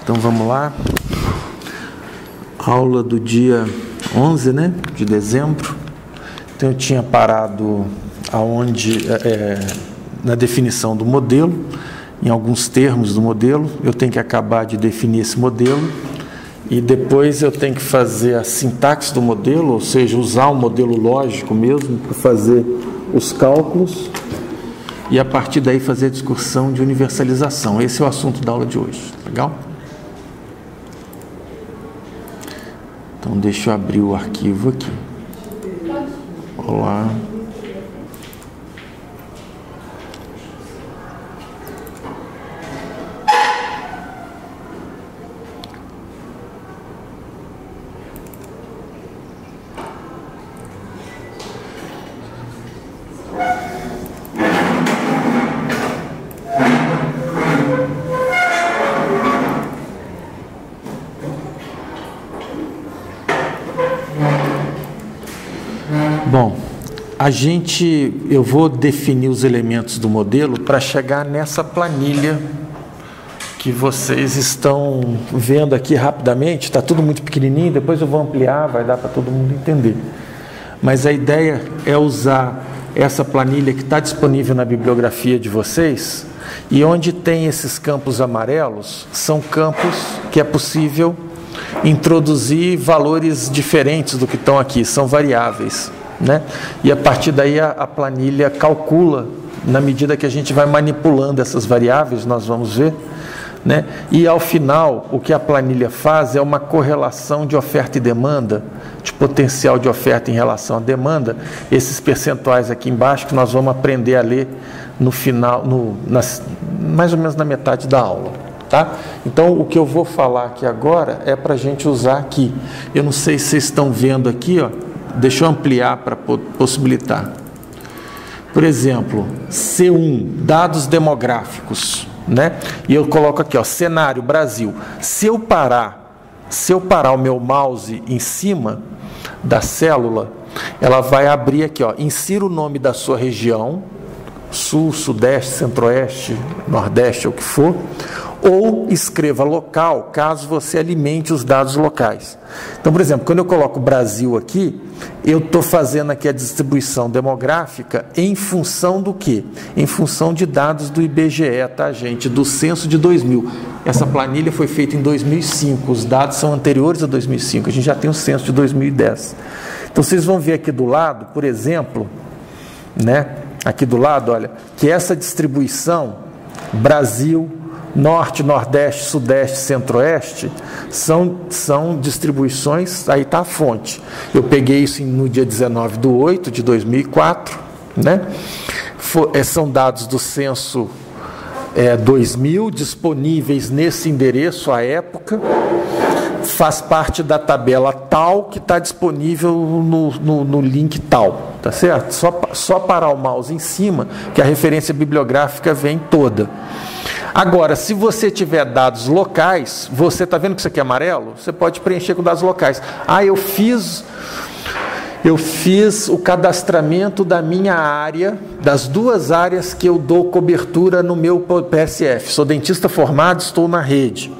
Então vamos lá. Aula do dia 11, né, de dezembro. Então eu tinha parado na definição do modelo, em alguns termos do modelo. Eu tenho que acabar de definir esse modelo e depois eu tenho que fazer a sintaxe do modelo, ou seja, usar o modelo lógico mesmo para fazer os cálculos e a partir daí fazer a discussão de universalização. Esse é o assunto da aula de hoje. Legal? Então deixa eu abrir o arquivo aqui. Olá. Bom, eu vou definir os elementos do modelo para chegar nessa planilha que vocês estão vendo aqui rapidamente. Está tudo muito pequenininho, depois eu vou ampliar, vai dar para todo mundo entender. Mas a ideia é usar essa planilha que está disponível na bibliografia de vocês, e onde tem esses campos amarelos, são campos que é possível introduzir valores diferentes do que estão aqui, são variáveis, né? E a partir daí a planilha calcula, na medida que a gente vai manipulando essas variáveis, nós vamos ver, né? E ao final, o que a planilha faz é uma correlação de oferta e demanda, de potencial de oferta em relação à demanda, esses percentuais aqui embaixo que nós vamos aprender a ler no final, mais ou menos na metade da aula. Tá? Então, o que eu vou falar aqui agora é para a gente usar aqui. Eu não sei se vocês estão vendo aqui, ó. Deixa eu ampliar para possibilitar. Por exemplo, C1, dados demográficos, né? E eu coloco aqui, ó, cenário Brasil. Se eu parar o meu mouse em cima da célula, ela vai abrir aqui, ó, insira o nome da sua região, Sul, Sudeste, Centro-Oeste, Nordeste, ou o que for, ou escreva local, caso você alimente os dados locais. Então, por exemplo, quando eu coloco Brasil aqui, eu estou fazendo aqui a distribuição demográfica em função do quê? Em função de dados do IBGE, tá, gente? Do censo de 2000. Essa planilha foi feita em 2005, os dados são anteriores a 2005, a gente já tem o censo de 2010. Então, vocês vão ver aqui do lado, por exemplo, né? Aqui do lado, olha, que essa distribuição, Brasil, Norte, Nordeste, Sudeste, Centro-Oeste, são distribuições, aí está a fonte. Eu peguei isso no dia 19/8/2004, né? São dados do censo 2000, disponíveis nesse endereço à época, faz parte da tabela tal, que está disponível no link tal, tá certo? Só parar o mouse em cima, que a referência bibliográfica vem toda. Agora, se você tiver dados locais, você está vendo que isso aqui é amarelo? Você pode preencher com dados locais. Ah, eu fiz o cadastramento da minha área, das duas áreas que eu dou cobertura no meu PSF. Sou dentista formado, estou na rede.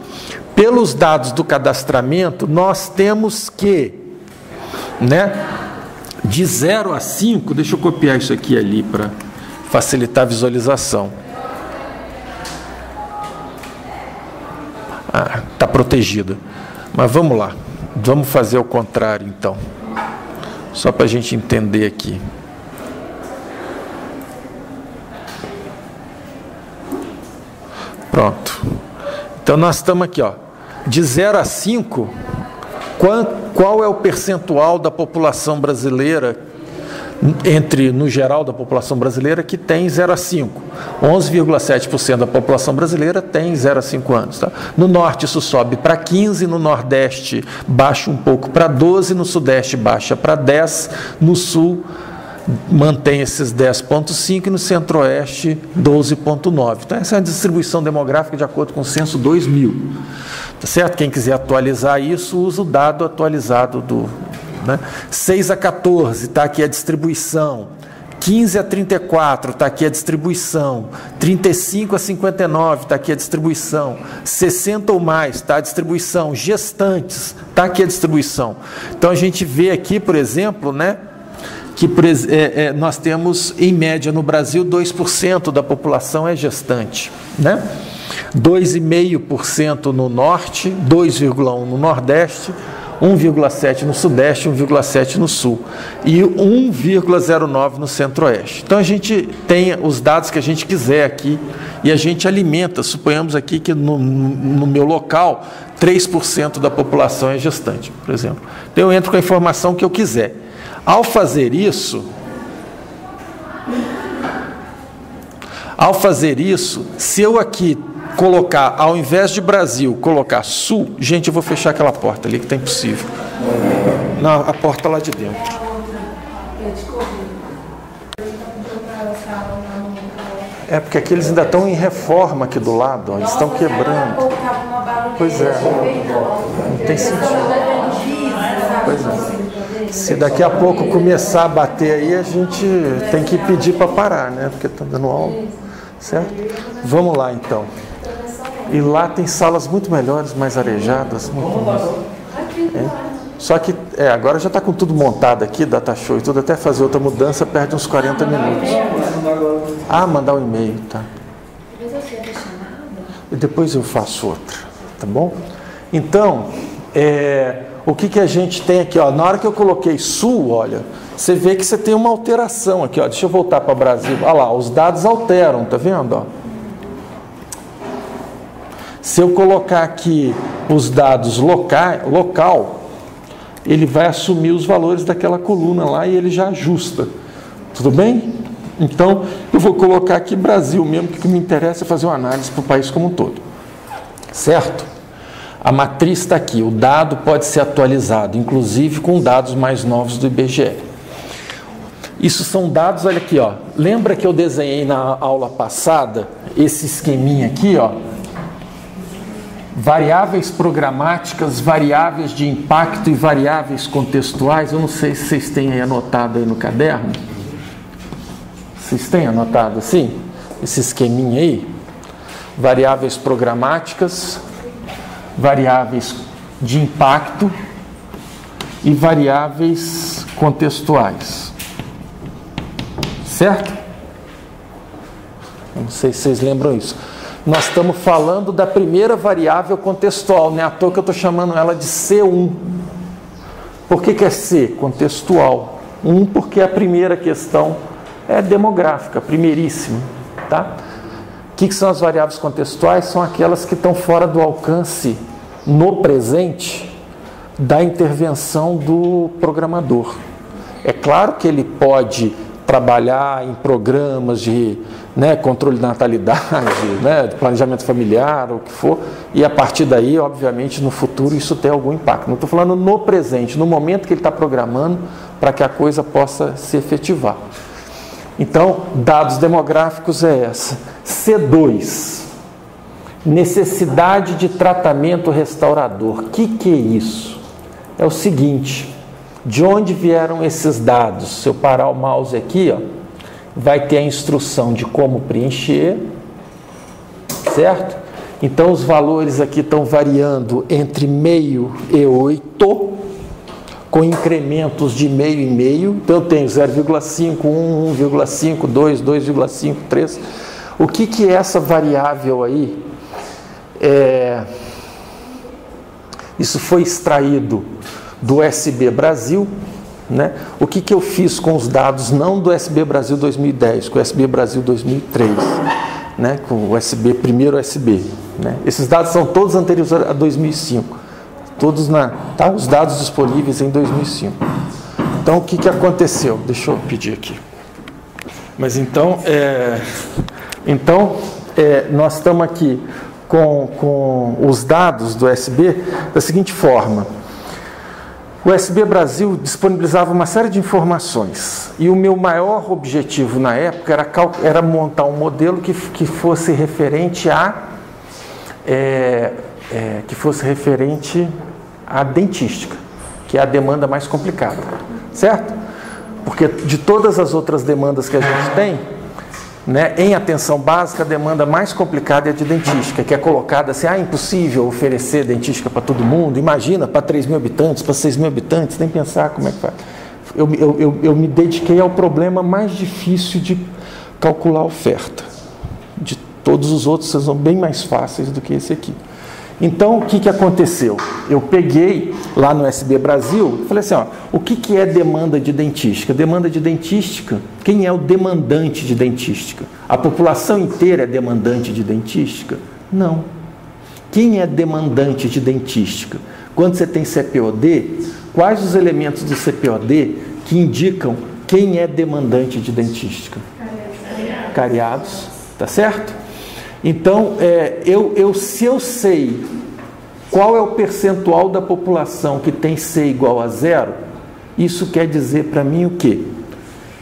Pelos dados do cadastramento, nós temos que, né, de 0 a 5, deixa eu copiar isso aqui ali para facilitar a visualização. Está protegida. Mas vamos lá. Vamos fazer o contrário, então. Só para a gente entender aqui. Pronto. Então, nós estamos aqui, ó. De 0 a 5, qual é o percentual da população brasileira, no geral da população brasileira, que tem 0 a 5. 11,7% da população brasileira tem 0 a 5 anos. Tá? No norte isso sobe para 15%, no nordeste baixa um pouco para 12%, no sudeste baixa para 10%, no sul mantém esses 10,5% e no centro-oeste 12,9%. Então essa é a distribuição demográfica de acordo com o censo 2000. Tá certo? Quem quiser atualizar isso, usa o dado atualizado do... 6 a 14, está aqui a distribuição. 15 a 34, está aqui a distribuição. 35 a 59, está aqui a distribuição. 60 ou mais, está a distribuição. Gestantes, está aqui a distribuição. Então, a gente vê aqui, por exemplo, né, que nós temos, em média, no Brasil, 2% da população é gestante, né? 2,5% no Norte, 2,1% no Nordeste, 1,7% no Sudeste, 1,7% no Sul e 1,09% no Centro-Oeste. Então a gente tem os dados que a gente quiser aqui e a gente alimenta, suponhamos aqui que no meu local 3% da população é gestante, por exemplo. Então eu entro com a informação que eu quiser. Ao fazer isso, se eu aqui colocar, ao invés de Brasil, colocar Sul, gente, eu vou fechar aquela porta ali que está impossível. Não, a porta lá de dentro. É porque aqui eles ainda estão em reforma aqui do lado, ó, eles estão quebrando. Pois é, não tem sentido. Pois é. Se daqui a pouco começar a bater aí, a gente tem que pedir para parar, né? Porque está dando aula, certo? Vamos lá então. E lá tem salas muito melhores, mais arejadas. Muito mais. Só que agora já está com tudo montado aqui, data show e tudo, até fazer outra mudança perde uns 40 minutos. Ah, mandar um e-mail, tá. E depois eu faço outra, tá bom? Então, o que a gente tem aqui, ó, na hora que eu coloquei Sul, olha, você vê que você tem uma alteração aqui, ó. Deixa eu voltar para o Brasil. Olha lá, os dados alteram, tá vendo? Ó? Se eu colocar aqui os dados local, ele vai assumir os valores daquela coluna lá e ele já ajusta. Tudo bem? Então, eu vou colocar aqui Brasil mesmo, que o que me interessa é fazer uma análise para o país como um todo. Certo? A matriz está aqui, o dado pode ser atualizado, inclusive com dados mais novos do IBGE. Isso são dados, olha aqui, ó. Lembra que eu desenhei na aula passada esse esqueminha aqui, ó? Variáveis programáticas, variáveis de impacto e variáveis contextuais. Eu não sei se vocês têm aí anotado aí no caderno. Vocês têm anotado assim? Esse esqueminha aí? Variáveis programáticas, variáveis de impacto e variáveis contextuais. Certo? Não sei se vocês lembram isso. Nós estamos falando da primeira variável contextual, não é à toa que eu estou chamando ela de C1. Por que é C? Contextual. 1 porque a primeira questão é demográfica, primeiríssima. Tá? O que são as variáveis contextuais? São aquelas que estão fora do alcance no presente da intervenção do programador. É claro que ele pode trabalhar em programas de controle de natalidade, de planejamento familiar, ou o que for, e a partir daí, obviamente, no futuro isso tem algum impacto. Não estou falando no presente, no momento que ele está programando para que a coisa possa se efetivar. Então, dados demográficos é essa. C2, necessidade de tratamento restaurador. O que é isso? É o seguinte, de onde vieram esses dados? Se eu parar o mouse aqui, ó, vai ter a instrução de como preencher, certo? Então, os valores aqui estão variando entre meio e 8, com incrementos de meio em meio. Então, eu tenho 0,5, 1, 1,5, 2, 2,5, 3. O que é essa variável aí? Isso foi extraído do SB Brasil, né? O que eu fiz com os dados não do SB Brasil 2010, com o SB Brasil 2003, né? Com o SB, primeiro SB, né? Esses dados são todos anteriores a 2005, todos os dados disponíveis em 2005. Então, o que aconteceu? Deixa eu pedir aqui. Mas então, nós estamos aqui com os dados do SB da seguinte forma. O SB Brasil disponibilizava uma série de informações e o meu maior objetivo na época era montar um modelo que fosse referente à dentística, que é a demanda mais complicada, certo? Porque Porque de todas as outras demandas que a gente tem, né, em atenção básica, a demanda mais complicada é a de dentística, que é colocada assim, impossível oferecer dentística para todo mundo, imagina, para 3 mil habitantes, para 6 mil habitantes, nem pensar como é que faz. Eu me dediquei ao problema mais difícil de calcular a oferta. De todos os outros, são bem mais fáceis do que esse aqui. Então, o que aconteceu? Eu peguei lá no SB Brasil, falei assim, o que é demanda de dentística? Demanda de dentística, quem é o demandante de dentística? A população inteira é demandante de dentística? Não. Quem é demandante de dentística? Quando você tem CPOD, quais os elementos do CPOD que indicam quem é demandante de dentística? Cariados, tá certo? Então, se eu sei qual é o percentual da população que tem C igual a 0, isso quer dizer para mim o quê?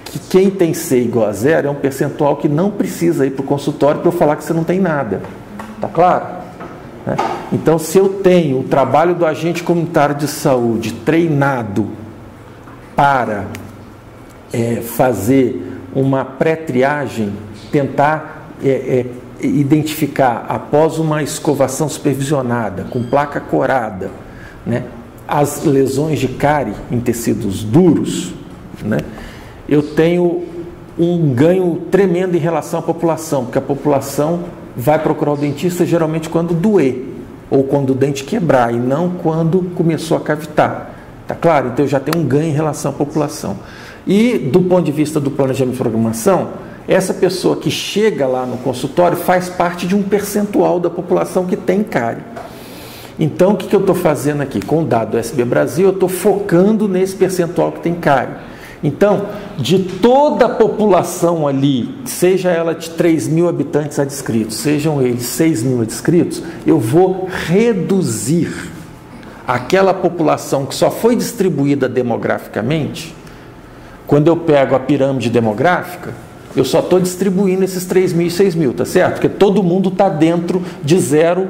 Que quem tem C igual a 0 é um percentual que não precisa ir para o consultório para eu falar que você não tem nada. Tá claro? Então, se eu tenho o trabalho do agente comunitário de saúde treinado para fazer uma pré-triagem, tentar identificar, após uma escovação supervisionada, com placa corada, né, as lesões de cárie em tecidos duros, né, eu tenho um ganho tremendo em relação à população, porque a população vai procurar o dentista geralmente quando doer, ou quando o dente quebrar, e não quando começou a cavitar. Tá claro? Então eu já tenho um ganho em relação à população. E do ponto de vista do planejamento de programação, essa pessoa que chega lá no consultório faz parte de um percentual da população que tem cárie. Então, o que eu estou fazendo aqui? Com o dado do SB Brasil, eu estou focando nesse percentual que tem cárie. Então, de toda a população ali, seja ela de 3 mil habitantes adscritos, sejam eles 6 mil adscritos, eu vou reduzir aquela população que só foi distribuída demograficamente. Quando eu pego a pirâmide demográfica, eu só estou distribuindo esses 3 mil e 6 mil, tá certo? Porque todo mundo está dentro de 0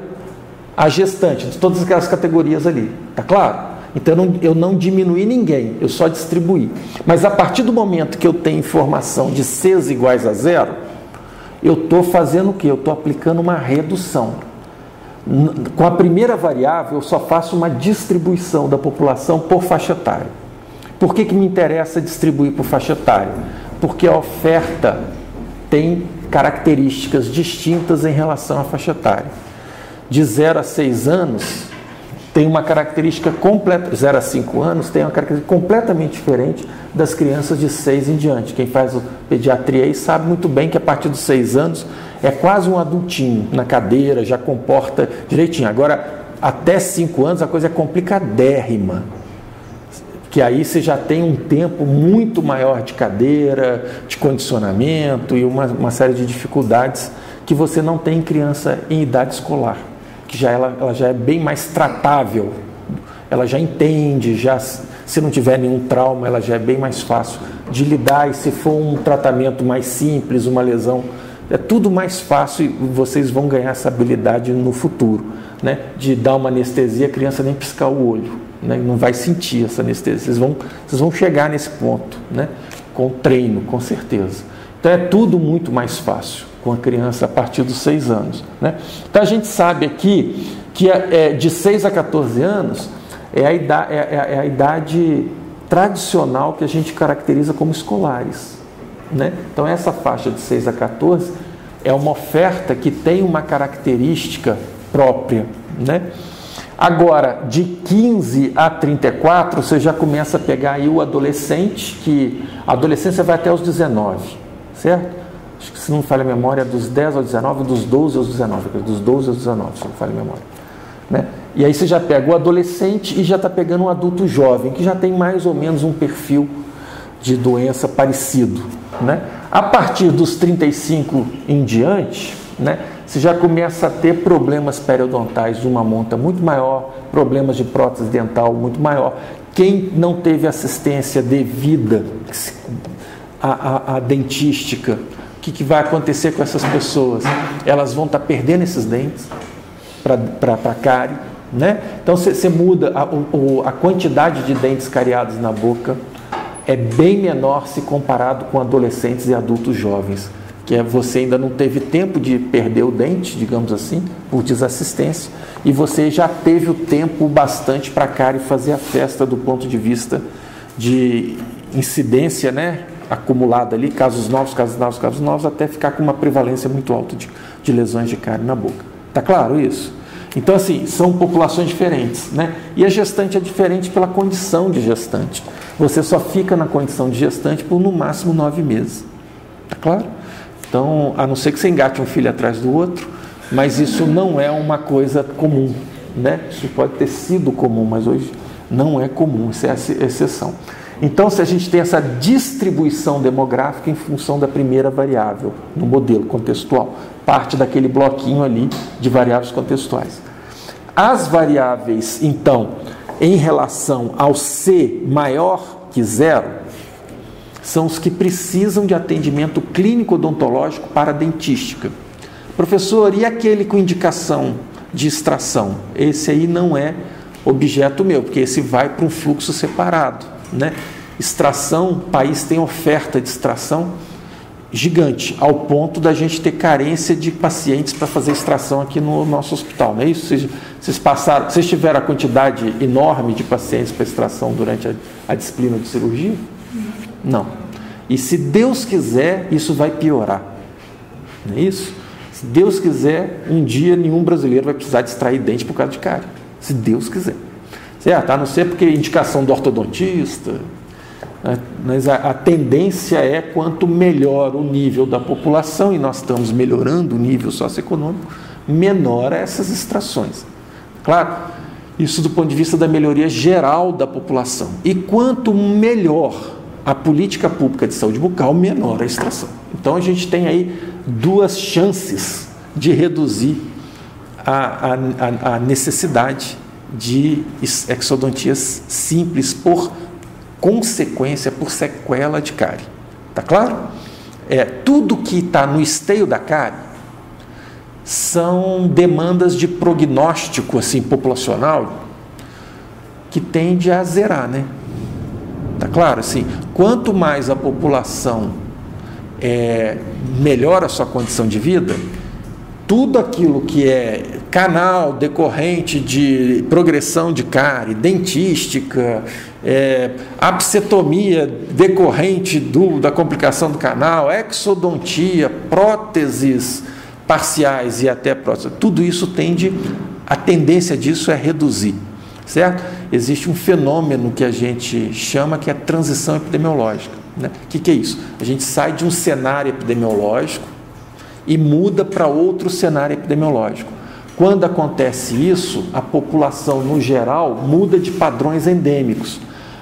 a gestante, de todas aquelas categorias ali, tá claro? Então eu não diminuí ninguém, eu só distribuí. Mas a partir do momento que eu tenho informação de Cs iguais a 0, eu estou fazendo o quê? Eu estou aplicando uma redução. Com a primeira variável, eu só faço uma distribuição da população por faixa etária. Por que me interessa distribuir por faixa etária? Porque a oferta tem características distintas em relação à faixa etária. De 0 a 6 anos, tem uma característica completa, 0 a 5 anos, tem uma característica completamente diferente das crianças de 6 em diante. Quem faz pediatria aí sabe muito bem que a partir dos 6 anos é quase um adultinho na cadeira, já comporta direitinho. Agora, até 5 anos a coisa é complicadérrima, que aí você já tem um tempo muito maior de cadeira, de condicionamento e uma série de dificuldades que você não tem em criança em idade escolar, que ela já é bem mais tratável, ela já entende, se não tiver nenhum trauma, ela já é bem mais fácil de lidar, e se for um tratamento mais simples, uma lesão, é tudo mais fácil e vocês vão ganhar essa habilidade no futuro, né? De dar uma anestesia, a criança nem piscar o olho, né? Não vai sentir essa anestesia, vocês vão chegar nesse ponto, né? Com treino, com certeza. Então é tudo muito mais fácil com a criança a partir dos 6 anos, né? Então a gente sabe aqui que de 6 a 14 anos é a idade tradicional que a gente caracteriza como escolares, né? Então essa faixa de 6 a 14 é uma oferta que tem uma característica própria, né? Agora, de 15 a 34, você já começa a pegar aí o adolescente, que a adolescência vai até os 19, certo? Acho que, se não me falha a memória, dos 10 aos 19, dos 12 aos 19, dos 12 aos 19, se não me falha a memória, né? E aí você já pega o adolescente e já está pegando um adulto jovem, que já tem mais ou menos um perfil de doença parecido, né? A partir dos 35 em diante, né, você já começa a ter problemas periodontais de uma monta muito maior, problemas de prótese dental muito maior. Quem não teve assistência devida à dentística, o que vai acontecer com essas pessoas? Elas vão estar perdendo esses dentes para cárie, né? Então você muda a quantidade de dentes cariados na boca, é bem menor se comparado com adolescentes e adultos jovens, que é você ainda não teve tempo de perder o dente, digamos assim, por desassistência, e você já teve o tempo bastante para a cárie fazer a festa do ponto de vista de incidência, né, acumulada ali, casos novos, até ficar com uma prevalência muito alta de lesões de cárie na boca. Tá claro isso? Então, assim, são populações diferentes, né? E a gestante é diferente pela condição de gestante. Você só fica na condição de gestante por, no máximo, 9 meses. Tá claro? Então, a não ser que você engate um filho atrás do outro, mas isso não é uma coisa comum, né? Isso pode ter sido comum, mas hoje não é comum, isso é a exceção. Então, se a gente tem essa distribuição demográfica em função da primeira variável, no modelo contextual, parte daquele bloquinho ali de variáveis contextuais. As variáveis, então, em relação ao C maior que 0, são os que precisam de atendimento clínico odontológico para dentística. Professor, e aquele com indicação de extração? Esse aí não é objeto meu, porque esse vai para um fluxo separado, né? Extração, o país tem oferta de extração gigante, ao ponto da gente ter carência de pacientes para fazer extração aqui no nosso hospital, não é isso? Vocês tiveram a quantidade enorme de pacientes para extração durante a disciplina de cirurgia? Não. E se Deus quiser, isso vai piorar, não é isso? Se Deus quiser, um dia nenhum brasileiro vai precisar de extrair dente por causa de cárie, se Deus quiser. Certo? A não ser porque indicação do ortodontista, mas a tendência é quanto melhor o nível da população, e nós estamos melhorando o nível socioeconômico, menor essas extrações. Claro, isso do ponto de vista da melhoria geral da população. E quanto melhor a política pública de saúde bucal, menor a extração. Então a gente tem aí duas chances de reduzir a necessidade de exodontias simples por consequência, por sequela de cárie. Tá claro? Tudo que está no esteio da cárie são demandas de prognóstico assim, populacional que tende a zerar, né? Tá claro? Assim, quanto mais a população melhora a sua condição de vida, tudo aquilo que é canal decorrente de progressão de cárie, dentística, abscetomia decorrente da complicação do canal, exodontia, próteses parciais e até próteses, tudo isso a tendência disso é reduzir, certo? Existe um fenômeno que a gente chama que é transição epidemiológica, né? O que é isso? A gente sai de um cenário epidemiológico e muda para outro cenário epidemiológico. Quando acontece isso, a população, no geral, muda de padrões endêmicos.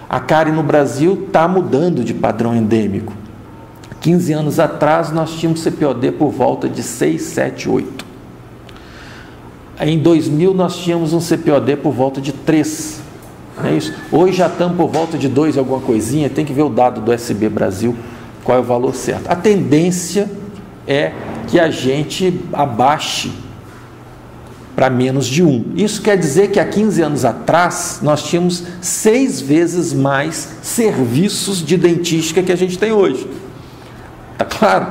A cárie no Brasil está mudando de padrão endêmico. 15 anos atrás, nós tínhamos CPOD por volta de 6, 7, 8. Em 2000, nós tínhamos um CPOD por volta de 3. Não é isso? Hoje já estamos por volta de 2 e alguma coisinha, tem que ver o dado do SB Brasil, qual é o valor certo. A tendência é que a gente abaixe para menos de 1. Isso quer dizer que há 15 anos atrás nós tínhamos 6 vezes mais serviços de dentística que a gente tem hoje. Tá claro?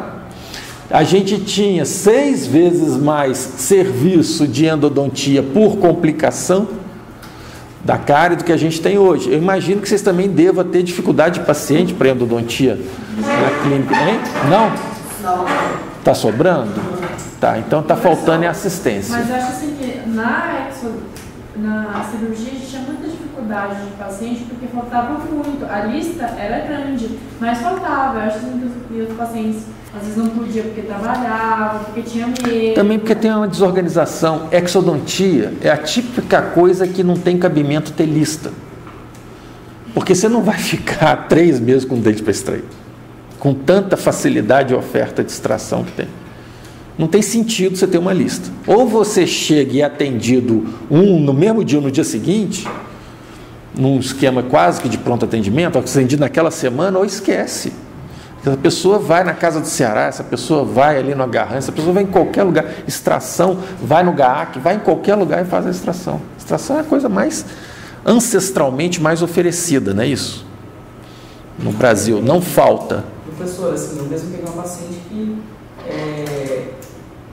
A gente tinha 6 vezes mais serviço de endodontia por complicação da cárie do que a gente tem hoje. Eu imagino que vocês também devam ter dificuldade de paciente para endodontia na clínica. Hein? Não? Não. Está sobrando? Tá, então está faltando assistência. Mas eu acho assim que na cirurgia a gente tinha muita dificuldade de paciente porque faltava muito. A lista era grande, mas faltava. Eu acho assim que os pacientes às vezes não podiam porque trabalhavam, porque tinha medo. Também porque tem uma desorganização. Exodontia é a típica coisa que não tem cabimento ter lista. Porque você não vai ficar 3 meses com o dente para extrair, com tanta facilidade de oferta de extração que tem. Não tem sentido você ter uma lista. Ou você chega e é atendido no mesmo dia ou no dia seguinte, num esquema quase que de pronto atendimento, atendido naquela semana, ou esquece. Essa pessoa vai na Casa do Ceará, essa pessoa vai ali no Agarran, essa pessoa vai em qualquer lugar, extração, vai no GAAC, vai em qualquer lugar e faz a extração. Extração é a coisa mais, ancestralmente mais oferecida, não é isso? no Brasil, não falta. Professor, assim, eu mesmo peguei uma paciente que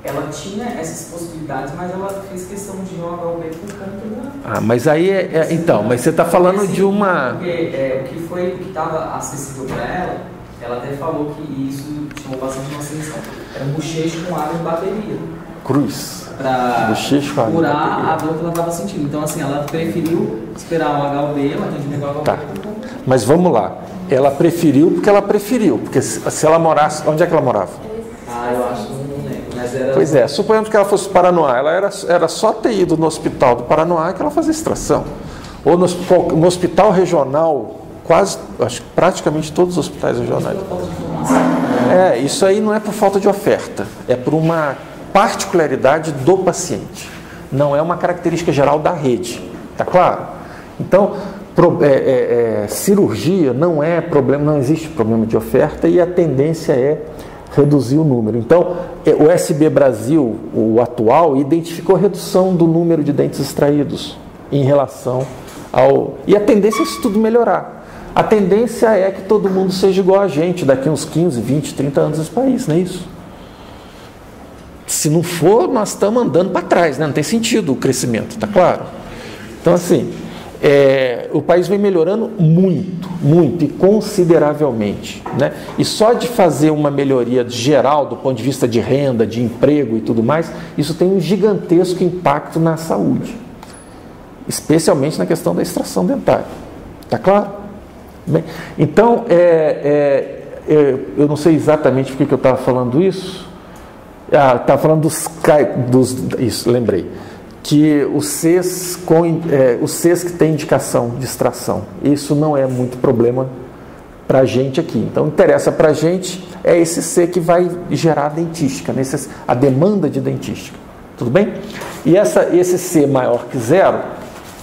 ela tinha essas possibilidades, mas ela fez questão de ir ao HUB por conta da... mas aí então, mas você está falando de uma... Porque, o que estava acessível para ela até falou que isso chamou bastante nossa atenção. Era um bochecho com água de bateria. Cruz. Para curar a dor que ela estava sentindo. Então, assim, ela preferiu esperar o HUB, o atendimento do HUB. Tá. Mas vamos lá. Ela preferiu porque ela preferiu. Porque se ela morasse... Onde é que ela morava? Eu acho que não lembro. Mas era... Pois é, suponhamos que ela fosse para Paranoá. Ela era só ter ido no hospital do Paranoá que ela fazia extração. Ou no hospital regional, acho que praticamente todos os hospitais regionais. Isso aí não é por falta de oferta. É por uma particularidade do paciente. Não é uma característica geral da rede. Tá claro? Então, cirurgia não é problema, não existe problema de oferta e a tendência é reduzir o número. Então, o SB Brasil, o atual, identificou redução do número de dentes extraídos em relação ao... E a tendência é isso tudo melhorar. A tendência é que todo mundo seja igual a gente daqui uns 15, 20, 30 anos nesse país, não é isso? Se não for, nós estamos andando para trás, né? Não tem sentido o crescimento, tá claro? Então, assim, o país vem melhorando muito, muito e consideravelmente, né? E só de fazer uma melhoria geral do ponto de vista de renda, de emprego e tudo mais, isso tem um gigantesco impacto na saúde, especialmente na questão da extração dentária. Tá claro? Bem, então, eu não sei exatamente por que eu estava falando isso. Estava falando isso, lembrei. Que os Cs que têm indicação de extração, isso não é muito problema para a gente aqui. Então, interessa para a gente esse C que vai gerar dentística, a demanda de dentística. Tudo bem? E esse C maior que 0,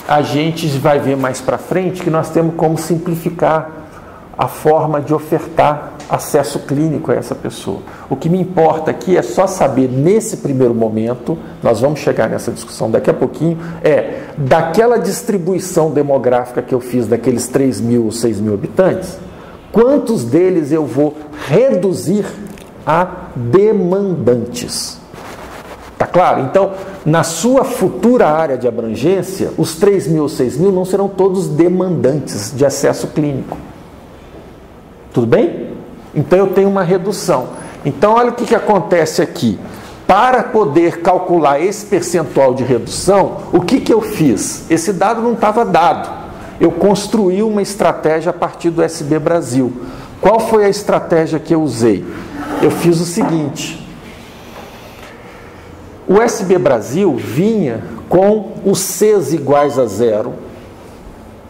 a gente vai ver mais para frente que nós temos como simplificar a forma de ofertar acesso clínico a essa pessoa. O que me importa aqui é só saber, nesse primeiro momento, nós vamos chegar nessa discussão daqui a pouquinho, daquela distribuição demográfica que eu fiz daqueles 3.000 ou 6.000 habitantes, quantos deles eu vou reduzir a demandantes. Tá claro? Então, na sua futura área de abrangência, os 3.000 ou 6.000 não serão todos demandantes de acesso clínico. Tudo bem? Então, eu tenho uma redução. Então, olha o que acontece aqui. Para poder calcular esse percentual de redução, o que eu fiz? Esse dado não estava dado. Eu construí uma estratégia a partir do SB Brasil. Qual foi a estratégia que eu usei? Eu fiz o seguinte. O SB Brasil vinha com os Cs iguais a 0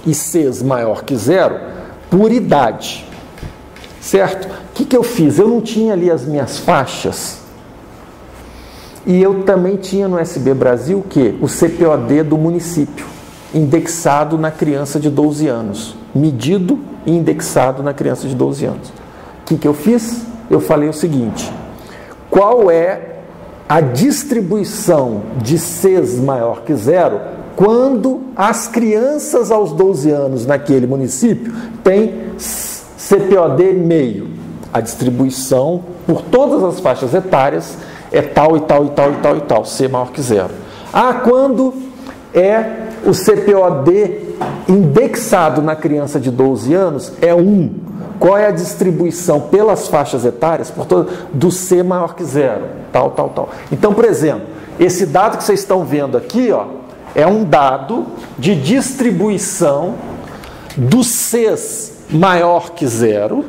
e Cs maior que 0 por idade. Certo? O que eu fiz? Eu não tinha ali as minhas faixas e eu também tinha no SB Brasil o quê? O CPOD do município, indexado na criança de 12 anos. Medido e indexado na criança de 12 anos. O que eu fiz? Eu falei o seguinte: qual é a distribuição de Cs maior que 0 quando as crianças aos 12 anos naquele município têm CPOD meio? A distribuição por todas as faixas etárias é tal e tal e tal e tal e tal, C maior que 0. Quando é o CPOD indexado na criança de 12 anos é 1. Qual é a distribuição pelas faixas etárias do C maior que 0? Tal, tal, tal. Então, por exemplo, esse dado que vocês estão vendo aqui, é um dado de distribuição dos Cs maior que 0,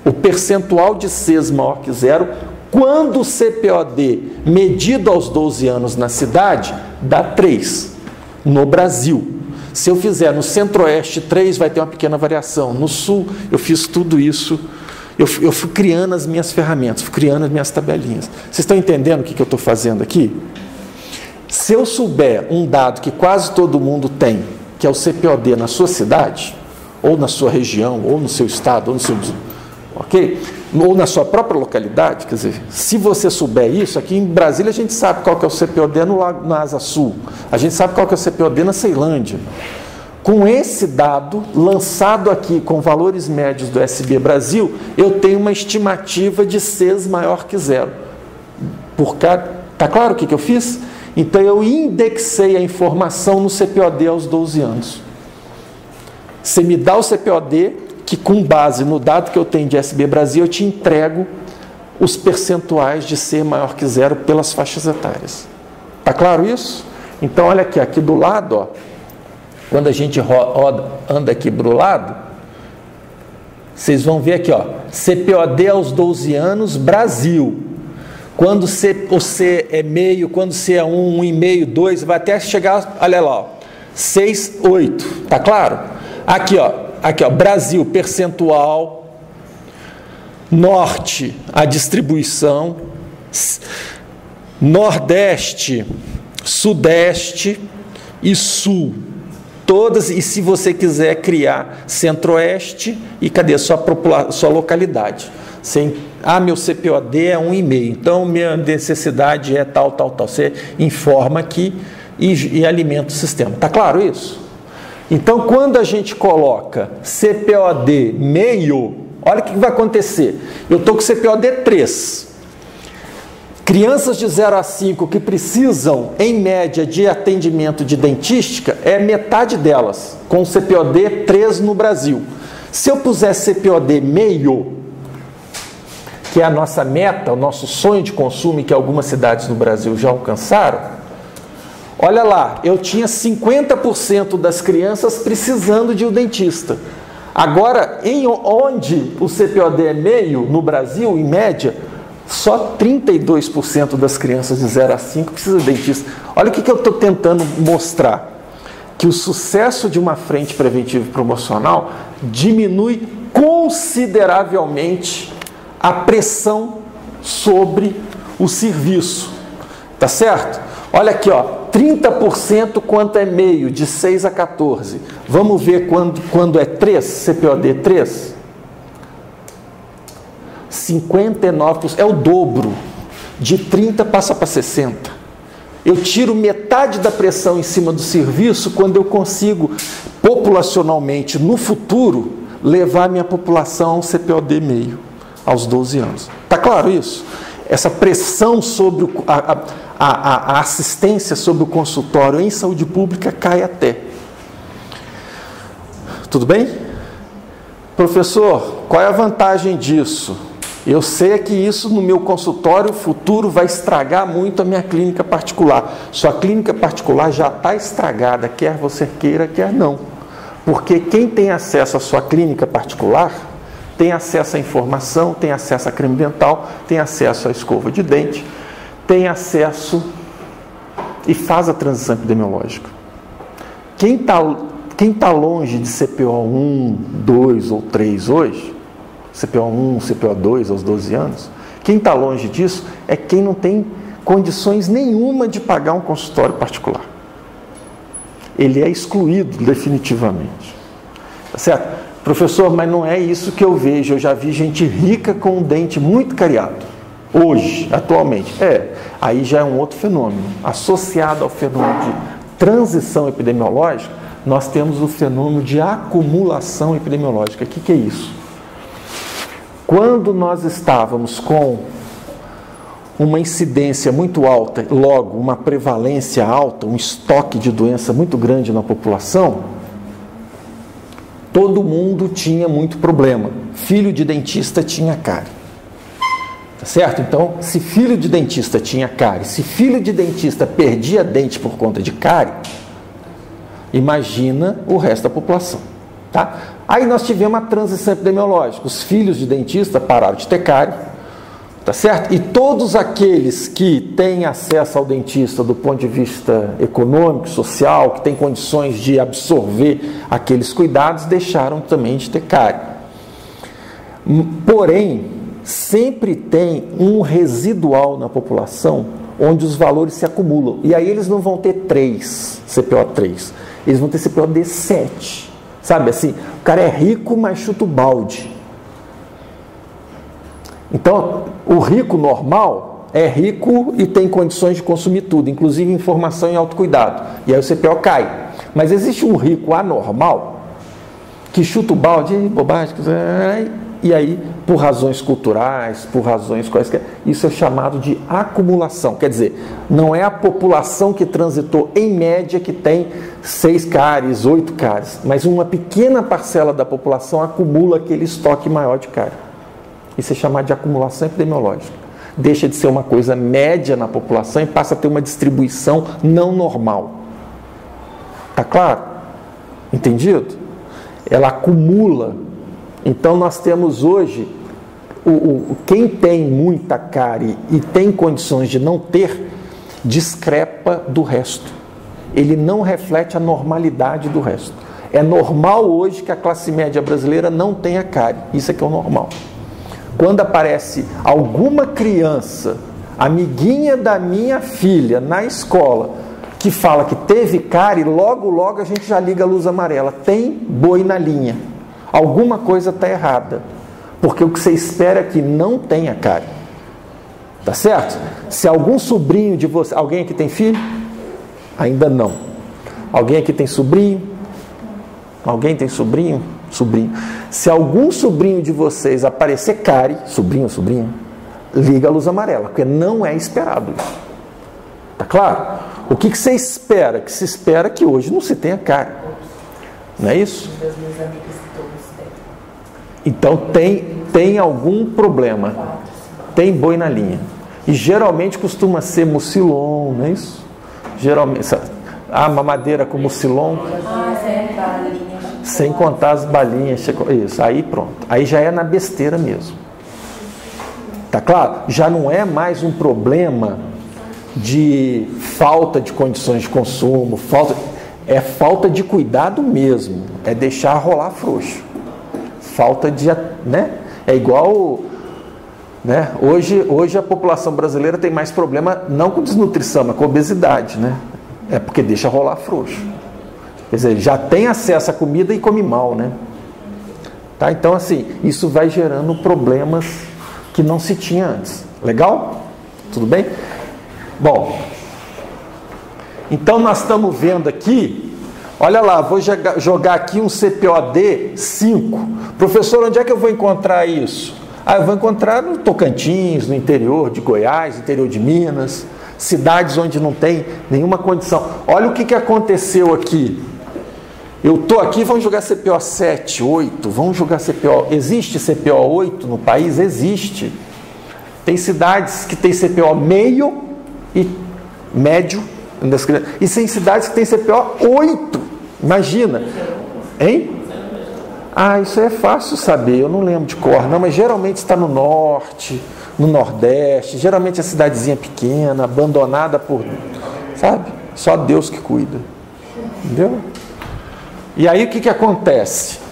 o percentual de Cs maior que 0, quando o CPOD medido aos 12 anos na cidade dá 3 no Brasil. Se eu fizer no Centro-Oeste 3, vai ter uma pequena variação. No Sul, eu fiz tudo isso. Eu fui criando as minhas ferramentas, fui criando as minhas tabelinhas. Vocês estão entendendo o que eu estou fazendo aqui? Se eu souber um dado que quase todo mundo tem, que é o CPOD na sua cidade, ou na sua região, ou no seu estado, ou no seu... ok? Ou na sua própria localidade, quer dizer, se você souber isso, aqui em Brasília a gente sabe qual que é o CPOD na Asa Sul, a gente sabe qual que é o CPOD na Ceilândia. com esse dado, lançado aqui com valores médios do SB Brasil, eu tenho uma estimativa de Cs maior que zero. Está claro o que eu fiz? Então eu indexei a informação no CPOD aos 12 anos. Você me dá o CPOD, que com base no dado que eu tenho de SB Brasil, eu te entrego os percentuais de C maior que zero pelas faixas etárias. Está claro isso? Então olha aqui do lado, ó, quando a gente anda aqui para o lado, vocês vão ver aqui, ó, CPOD aos 12 anos, Brasil. Quando o C é meio, quando C é 1, 1,5, 2, vai até chegar, olha lá, ó, 6, 8. Tá claro? Aqui, ó, Brasil, percentual, Norte, a distribuição, Nordeste, Sudeste e Sul. Todas, e se você quiser criar Centro-Oeste, e cadê a sua localidade? Meu CPOD é 1,5, então minha necessidade é tal. Você informa aqui e alimenta o sistema. Está claro isso? Então, quando a gente coloca CPOD meio, olha o que vai acontecer. Eu estou com CPOD 3. Crianças de 0 a 5 que precisam, em média, de atendimento de dentística, é metade delas, com CPOD 3 no Brasil. Se eu puser CPOD meio, que é a nossa meta, o nosso sonho de consumo, que algumas cidades no Brasil já alcançaram, olha lá, eu tinha 50% das crianças precisando de um dentista. Agora, onde o CPOD é meio, no Brasil, em média, só 32% das crianças de 0 a 5 precisam de dentista. Olha o que eu estou tentando mostrar. Que o sucesso de uma frente preventiva e promocional diminui consideravelmente a pressão sobre o serviço. Tá certo? Olha aqui, ó, 30% quanto é meio, de 6 a 14. Vamos ver quando é 3, CPOD 3. 59%, é o dobro. De 30 passa para 60. Eu tiro metade da pressão em cima do serviço quando eu consigo, populacionalmente, no futuro, levar minha população a um CPOD meio, aos 12 anos. Está claro isso? Essa pressão sobre a assistência sobre o consultório em saúde pública cai até. Tudo bem? Professor, qual é a vantagem disso? Eu sei que isso no meu consultório futuro vai estragar muito a minha clínica particular. Sua clínica particular já está estragada, quer você queira, quer não. Porque quem tem acesso à sua clínica particular tem acesso à informação, tem acesso a creme dental, tem acesso à escova de dente, tem acesso e faz a transição epidemiológica. Quem tá longe de CPO 1, 2 ou 3 hoje, CPO 1, CPO 2 aos 12 anos, quem está longe disso é quem não tem condições nenhuma de pagar um consultório particular. Ele é excluído definitivamente. Tá certo? Professor, mas não é isso que eu vejo. Eu já vi gente rica com um dente muito cariado. Hoje, atualmente. Aí já é um outro fenômeno. Associado ao fenômeno de transição epidemiológica, nós temos o fenômeno de acumulação epidemiológica. O que é isso? Quando nós estávamos com uma incidência muito alta, logo uma prevalência alta, um estoque de doença muito grande na população, todo mundo tinha muito problema. Filho de dentista tinha cárie. Tá certo? Então, se filho de dentista tinha cárie, se filho de dentista perdia dente por conta de cárie, imagina o resto da população. Tá? Aí nós tivemos uma transição epidemiológica. Os filhos de dentista pararam de ter cárie, tá certo? E todos aqueles que têm acesso ao dentista do ponto de vista econômico, social, que têm condições de absorver aqueles cuidados, deixaram também de ter cárie. Porém, sempre tem um residual na população onde os valores se acumulam. E aí eles não vão ter 3, CPO3, eles vão ter CPOD 7. Sabe assim, o cara é rico, mas chuta o balde. Então, o rico normal é rico e tem condições de consumir tudo, inclusive informação e autocuidado. E aí o CPO cai. Mas existe um rico anormal que chuta o balde, bobagem, e aí, por razões culturais, por razões quaisquer, isso é chamado de acumulação. Quer dizer, não é a população que transitou em média que tem 6 cáries, 8 cáries, mas uma pequena parcela da população acumula aquele estoque maior de cárie. Isso é chamado de acumulação epidemiológica. Deixa de ser uma coisa média na população e passa a ter uma distribuição não normal. Tá claro? Entendido? Ela acumula. Então nós temos hoje, quem tem muita cárie e tem condições de não ter, discrepa do resto. Ele não reflete a normalidade do resto. É normal hoje que a classe média brasileira não tenha cárie. Isso é que é o normal. Quando aparece alguma criança, amiguinha da minha filha, na escola, que fala que teve cárie, logo a gente já liga a luz amarela. Tem boi na linha. Alguma coisa está errada. Porque o que você espera é que não tenha cárie. Tá certo? Se algum sobrinho de você... Alguém aqui tem filho? Ainda não. Alguém aqui tem sobrinho? Alguém tem sobrinho? Sobrinho. Se algum sobrinho de vocês aparecer cárie, sobrinho, liga a luz amarela, porque não é esperado. Tá claro? O que você espera? Que se espera que hoje não se tenha cárie. Não é isso? Então tem algum problema. Tem boi na linha. E geralmente costuma ser mucilon, não é isso? Geralmente, a mamadeira com mucilon. Sem contar as balinhas. Isso, aí pronto. Aí já é na besteira mesmo. Tá claro? Já não é mais um problema de falta de condições de consumo, é falta de cuidado mesmo. É deixar rolar frouxo. Falta de... né? É igual... né? Hoje a população brasileira tem mais problema não com desnutrição, mas com obesidade, né? É porque deixa rolar frouxo. Quer dizer, já tem acesso à comida e come mal, né? Tá? Então, assim, isso vai gerando problemas que não se tinha antes. Legal? Tudo bem? Bom, então nós estamos vendo aqui, olha lá, vou jogar aqui um CPOD 5. Professor, onde é que eu vou encontrar isso? Eu vou encontrar no Tocantins, no interior de Goiás, interior de Minas, cidades onde não tem nenhuma condição. Olha o que aconteceu aqui. Eu estou aqui, vamos jogar CPO 7, 8, vamos jogar CPO... Existe CPO 8 no país? Existe. Tem cidades que tem CPO meio e médio, e tem cidades que tem CPO 8. Imagina. Hein? Isso é fácil saber, eu não lembro de cor, não, mas geralmente está no norte, no nordeste, geralmente é cidadezinha pequena, abandonada por, sabe? Só Deus que cuida. Entendeu? E aí o que acontece?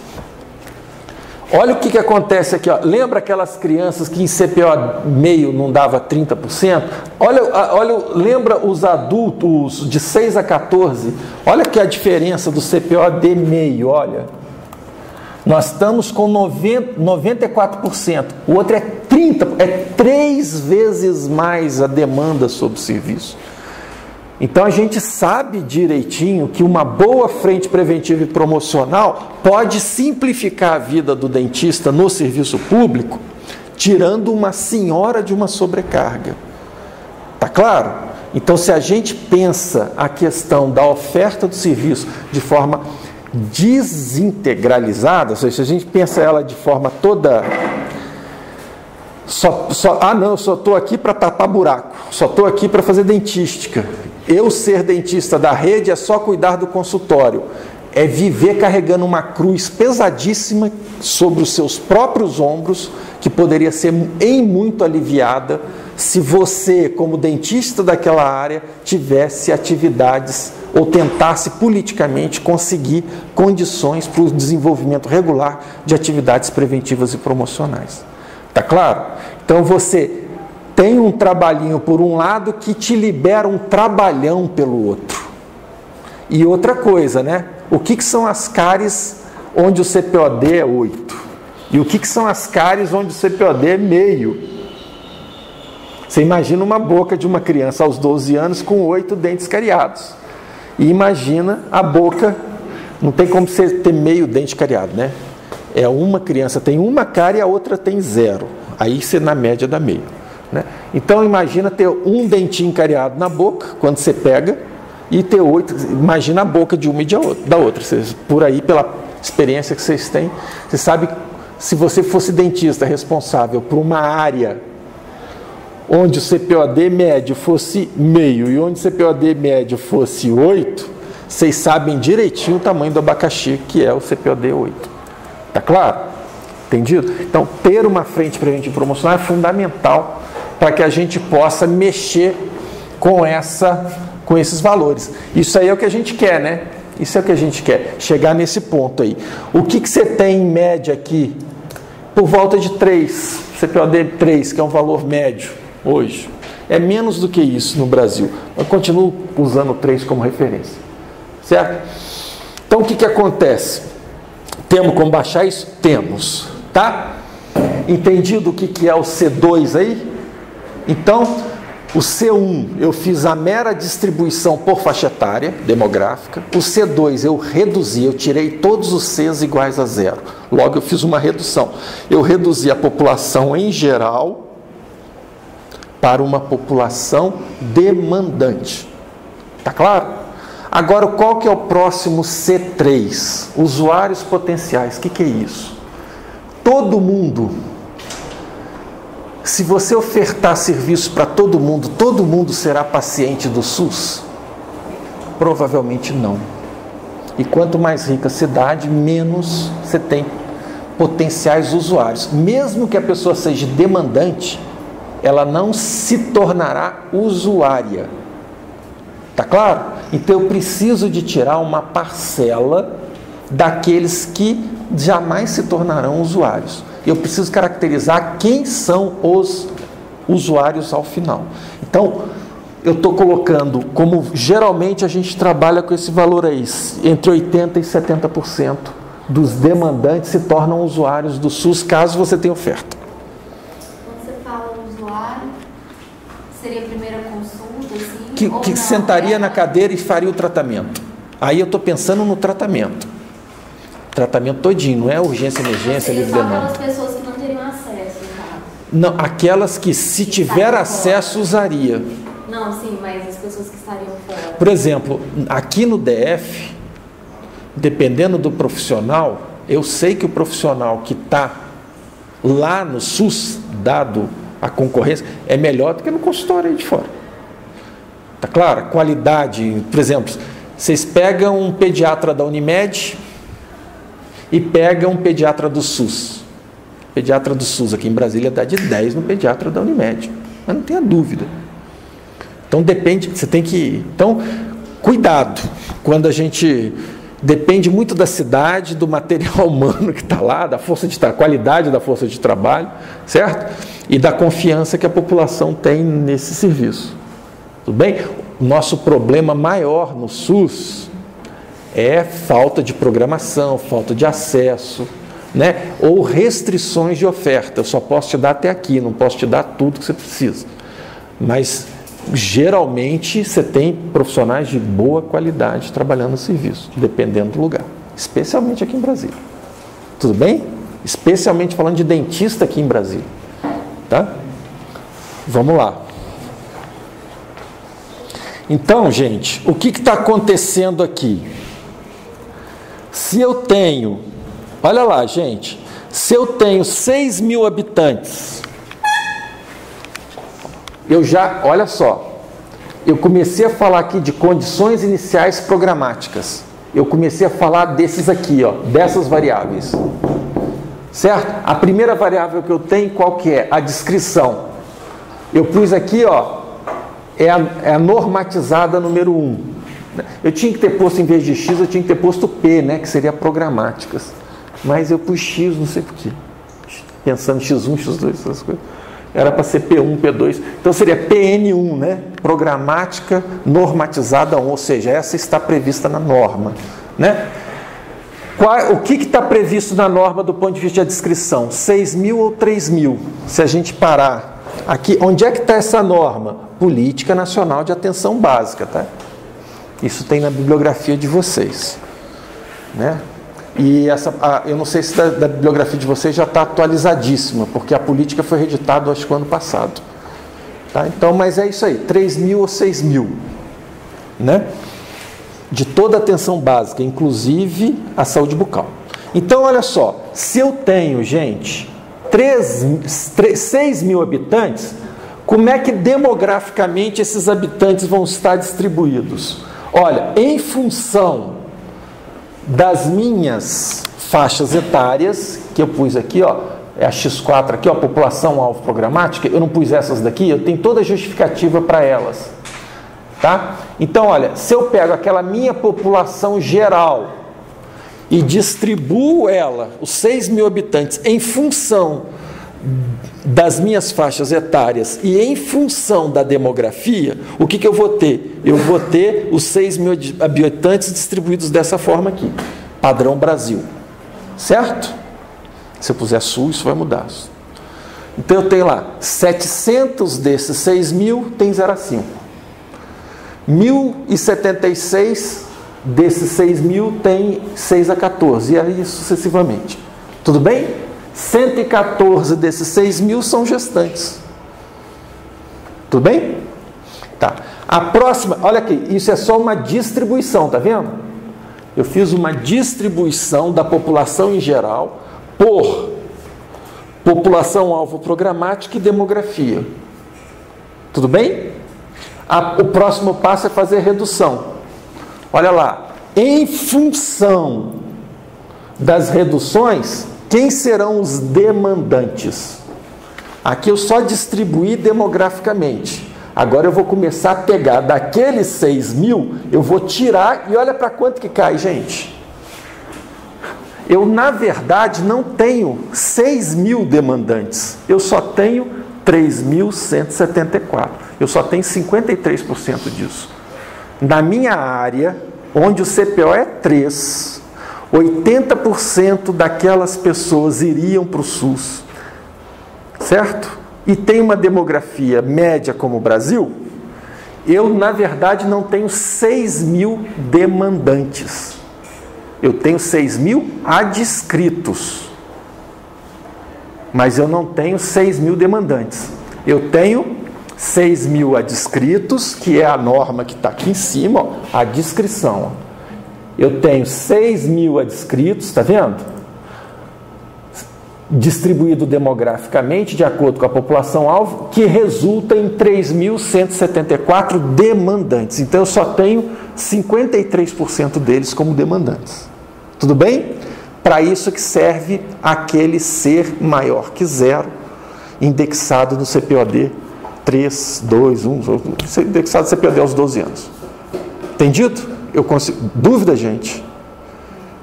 Olha o que acontece aqui, ó. Lembra aquelas crianças que em CPO meio não dava 30%? Lembra os adultos de 6 a 14? Olha que a diferença do CPO de meio, olha. Nós estamos com 94%, o outro é 30%, é 3 vezes mais a demanda sobre o serviço. Então a gente sabe direitinho que uma boa frente preventiva e promocional pode simplificar a vida do dentista no serviço público, tirando uma senhora de uma sobrecarga. Tá claro? Então se a gente pensa a questão da oferta do serviço de forma desintegralizada, ou seja, se a gente pensa ela de forma toda... eu só estou aqui para tapar buraco, só estou aqui para fazer dentística. Eu ser dentista da rede é só cuidar do consultório. É viver carregando uma cruz pesadíssima sobre os seus próprios ombros, que poderia ser em muito aliviada se você, como dentista daquela área, tivesse atividades ou tentasse politicamente conseguir condições para o desenvolvimento regular de atividades preventivas e promocionais. Tá claro? Então você tem um trabalhinho por um lado que te libera um trabalhão pelo outro. E outra coisa, né? O que são as cáries onde o CPOD é 8? E o que são as cáries onde o CPOD é meio? Você imagina uma boca de uma criança aos 12 anos com 8 dentes cariados. E imagina a boca, não tem como você ter meio dente cariado, né? É uma criança tem uma cárie e a outra tem 0. Aí você na média dá meio, né? Então imagina ter um dentinho cariado na boca, quando você pega, e ter 8, imagina a boca de uma e da outra. Vocês, por aí, pela experiência que vocês têm, você sabe, se você fosse dentista responsável por uma área onde o CPOD médio fosse meio e onde o CPOD médio fosse 8, vocês sabem direitinho o tamanho do abacaxi, que é o CPOD 8. Tá claro? Entendido? Então, ter uma frente preventiva promocional é fundamental para que a gente possa mexer com esses valores. Isso aí é o que a gente quer, né? Isso é o que a gente quer, chegar nesse ponto aí. O que você tem em média aqui? Por volta de 3, CPOD 3, que é um valor médio hoje. É menos do que isso no Brasil. Eu continuo usando 3 como referência. Certo? Então, o que acontece? Temos como baixar isso? Temos. Tá? Entendido o que é o C2 aí? Então, o C1 eu fiz a mera distribuição por faixa etária demográfica. O C2 eu reduzi, eu tirei todos os Cs iguais a 0. Logo eu fiz uma redução. Eu reduzi a população em geral para uma população demandante. Tá claro? Agora, qual que é o próximo C3? Usuários potenciais. O que é isso? Todo mundo. Se você ofertar serviço para todo mundo será paciente do SUS? Provavelmente não. E quanto mais rica a cidade, menos você tem potenciais usuários. Mesmo que a pessoa seja demandante, ela não se tornará usuária. Tá claro? Então eu preciso de tirar uma parcela daqueles que jamais se tornarão usuários. Eu preciso caracterizar quem são os usuários ao final. Então, eu estou colocando, como geralmente a gente trabalha com esse valor aí, entre 80% e 70% dos demandantes se tornam usuários do SUS, caso você tenha oferta. Quando você fala usuário, seria a primeira consulta? Assim, que sentaria na cadeira e faria o tratamento. Aí eu estou pensando no tratamento. Tratamento todinho, não é urgência, emergência, livre demanda. Aquelas pessoas que não teriam acesso, tá? Não, aquelas que se tiver acesso usaria. Não, sim, mas as pessoas que estariam fora. Por exemplo, aqui no DF, dependendo do profissional, eu sei que o profissional que está lá no SUS, dado a concorrência, é melhor do que no consultório aí de fora. Tá claro? A qualidade, por exemplo, vocês pegam um pediatra da Unimed e pegam um pediatra do SUS. O pediatra do SUS aqui em Brasília dá de 10 no pediatra da Unimed. Mas não tenha dúvida. Então depende, você tem que... Então, cuidado, quando a gente... Depende muito da cidade, do material humano que está lá, da qualidade da força de trabalho, certo? E da confiança que a população tem nesse serviço. Tudo bem? O nosso problema maior no SUS é falta de programação, falta de acesso, né? Ou restrições de oferta. Eu só posso te dar até aqui, não posso te dar tudo que você precisa. Mas, geralmente, você tem profissionais de boa qualidade trabalhando no serviço, dependendo do lugar. Especialmente aqui em Brasília. Tudo bem? Especialmente falando de dentista aqui em Brasília. Tá? Vamos lá. Então, gente, o que está acontecendo aqui? Se eu tenho, olha lá, gente, se eu tenho 6 mil habitantes, eu já, olha só, eu comecei a falar aqui de condições iniciais programáticas. Eu comecei a falar desses aqui, ó, dessas variáveis. Certo? A primeira variável que eu tenho, qual que é? A descrição. Eu pus aqui, ó, é a normatizada número 1. Eu tinha que ter posto, em vez de X, eu tinha que ter posto P, né, que seria programáticas. Mas eu pus X, não sei porquê. Pensando X1, X2, essas coisas. Era para ser P1, P2. Então seria PN1, né? Programática normatizada 1, ou seja, essa está prevista na norma. Né? O que está previsto na norma do ponto de vista da descrição? 6 mil ou 3 mil? Se a gente parar aqui, onde é que está essa norma? Política Nacional de Atenção Básica, tá? Isso tem na bibliografia de vocês, né? E eu não sei se da bibliografia de vocês já está atualizadíssima, porque a política foi reeditada, acho que o ano passado. Tá? Então, mas é isso aí, 3.000 ou 6.000, né? De toda a atenção básica, inclusive a saúde bucal. Então, olha só, se eu tenho, gente, 6.000 habitantes, como é que demograficamente esses habitantes vão estar distribuídos? Olha, em função das minhas faixas etárias, que eu pus aqui, ó, é a X4 aqui, ó, população alvo programática, eu não pus essas daqui, eu tenho toda a justificativa para elas, tá? Então, olha, se eu pego aquela minha população geral e distribuo ela, os 6.000 habitantes, em função das minhas faixas etárias e em função da demografia, o que eu vou ter? Eu vou ter os 6.000 habitantes distribuídos dessa forma aqui, padrão Brasil, certo? Se eu puser Sul, isso vai mudar. Então eu tenho lá 700 desses 6.000 tem 0 a 5. 1.076 desses 6.000 tem 6 a 14, e aí sucessivamente. Tudo bem? 114 desses 6.000 são gestantes. Tudo bem? Tá. A próxima, olha aqui, isso é só uma distribuição, tá vendo? Eu fiz uma distribuição da população em geral por população alvo programática e demografia. Tudo bem? O próximo passo é fazer redução. Olha lá, em função das reduções, quem serão os demandantes? Aqui eu só distribuí demograficamente. Agora eu vou começar a pegar daqueles 6.000, eu vou tirar, e olha para quanto que cai, gente. Eu, na verdade, não tenho 6.000 demandantes. Eu só tenho 3.174. Eu só tenho 53% disso. Na minha área, onde o CPO é 3, 80% daquelas pessoas iriam para o SUS, certo? E tem uma demografia média como o Brasil, eu, na verdade, não tenho 6.000 demandantes. Eu tenho 6.000 adscritos, mas eu não tenho 6.000 demandantes. Eu tenho 6.000 adscritos, que é a norma que está aqui em cima, ó, a adscrição. Ó. Eu tenho 6.000 adscritos, está vendo? Distribuído demograficamente, de acordo com a população-alvo, que resulta em 3.174 demandantes. Então, eu só tenho 53% deles como demandantes. Tudo bem? Para isso que serve aquele ser maior que 0, indexado no CPOD 3, 2, 1, indexado no CPOD aos 12 anos. Entendido? Eu consigo. Dúvida, gente?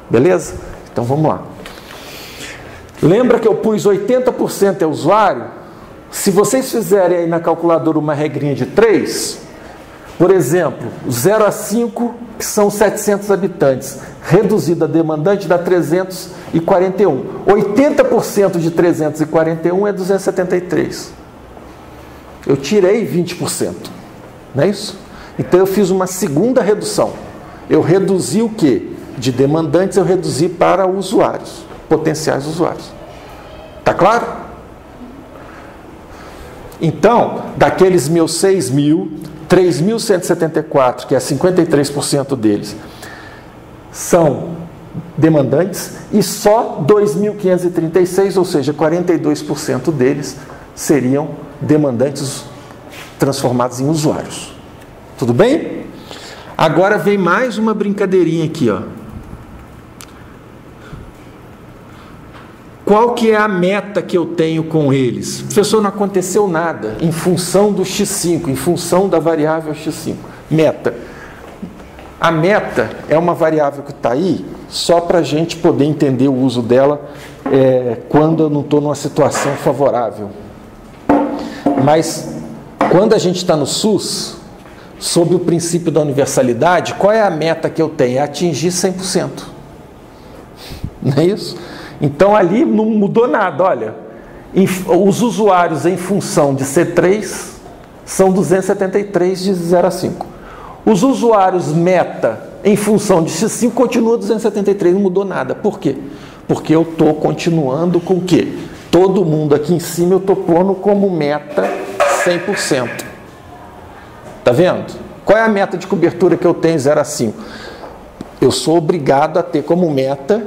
Beleza? Então vamos lá. Lembra que eu pus 80% é usuário? Se vocês fizerem aí na calculadora uma regrinha de 3, por exemplo, 0 a 5, que são 700 habitantes, reduzido a demandante dá 341. 80% de 341 é 273. Eu tirei 20%. Não é isso? Então eu fiz uma segunda redução. Eu reduzi o quê? De demandantes eu reduzi para usuários, potenciais usuários. Tá claro? Então, daqueles meus 6.000, 3.174, que é 53% deles, são demandantes, e só 2.536, ou seja, 42% deles seriam demandantes transformados em usuários. Tudo bem? Agora vem mais uma brincadeirinha aqui, ó. Qual que é a meta que eu tenho com eles? Professor, não aconteceu nada em função do X5, em função da variável X5. Meta. A meta é uma variável que está aí só para a gente poder entender o uso dela quando eu não estou numa situação favorável. Mas quando a gente está no SUS, sob o princípio da universalidade, qual é a meta que eu tenho? É atingir 100%. Não é isso? Então ali não mudou nada, olha. Os usuários em função de C3 são 273 de 0 a 5. Os usuários meta em função de X5 continua 273, não mudou nada. Por quê? Porque eu estou continuando com o quê? Todo mundo aqui em cima eu estou pondo como meta 100%. Tá vendo? Qual é a meta de cobertura que eu tenho 0 a 5? Eu sou obrigado a ter como meta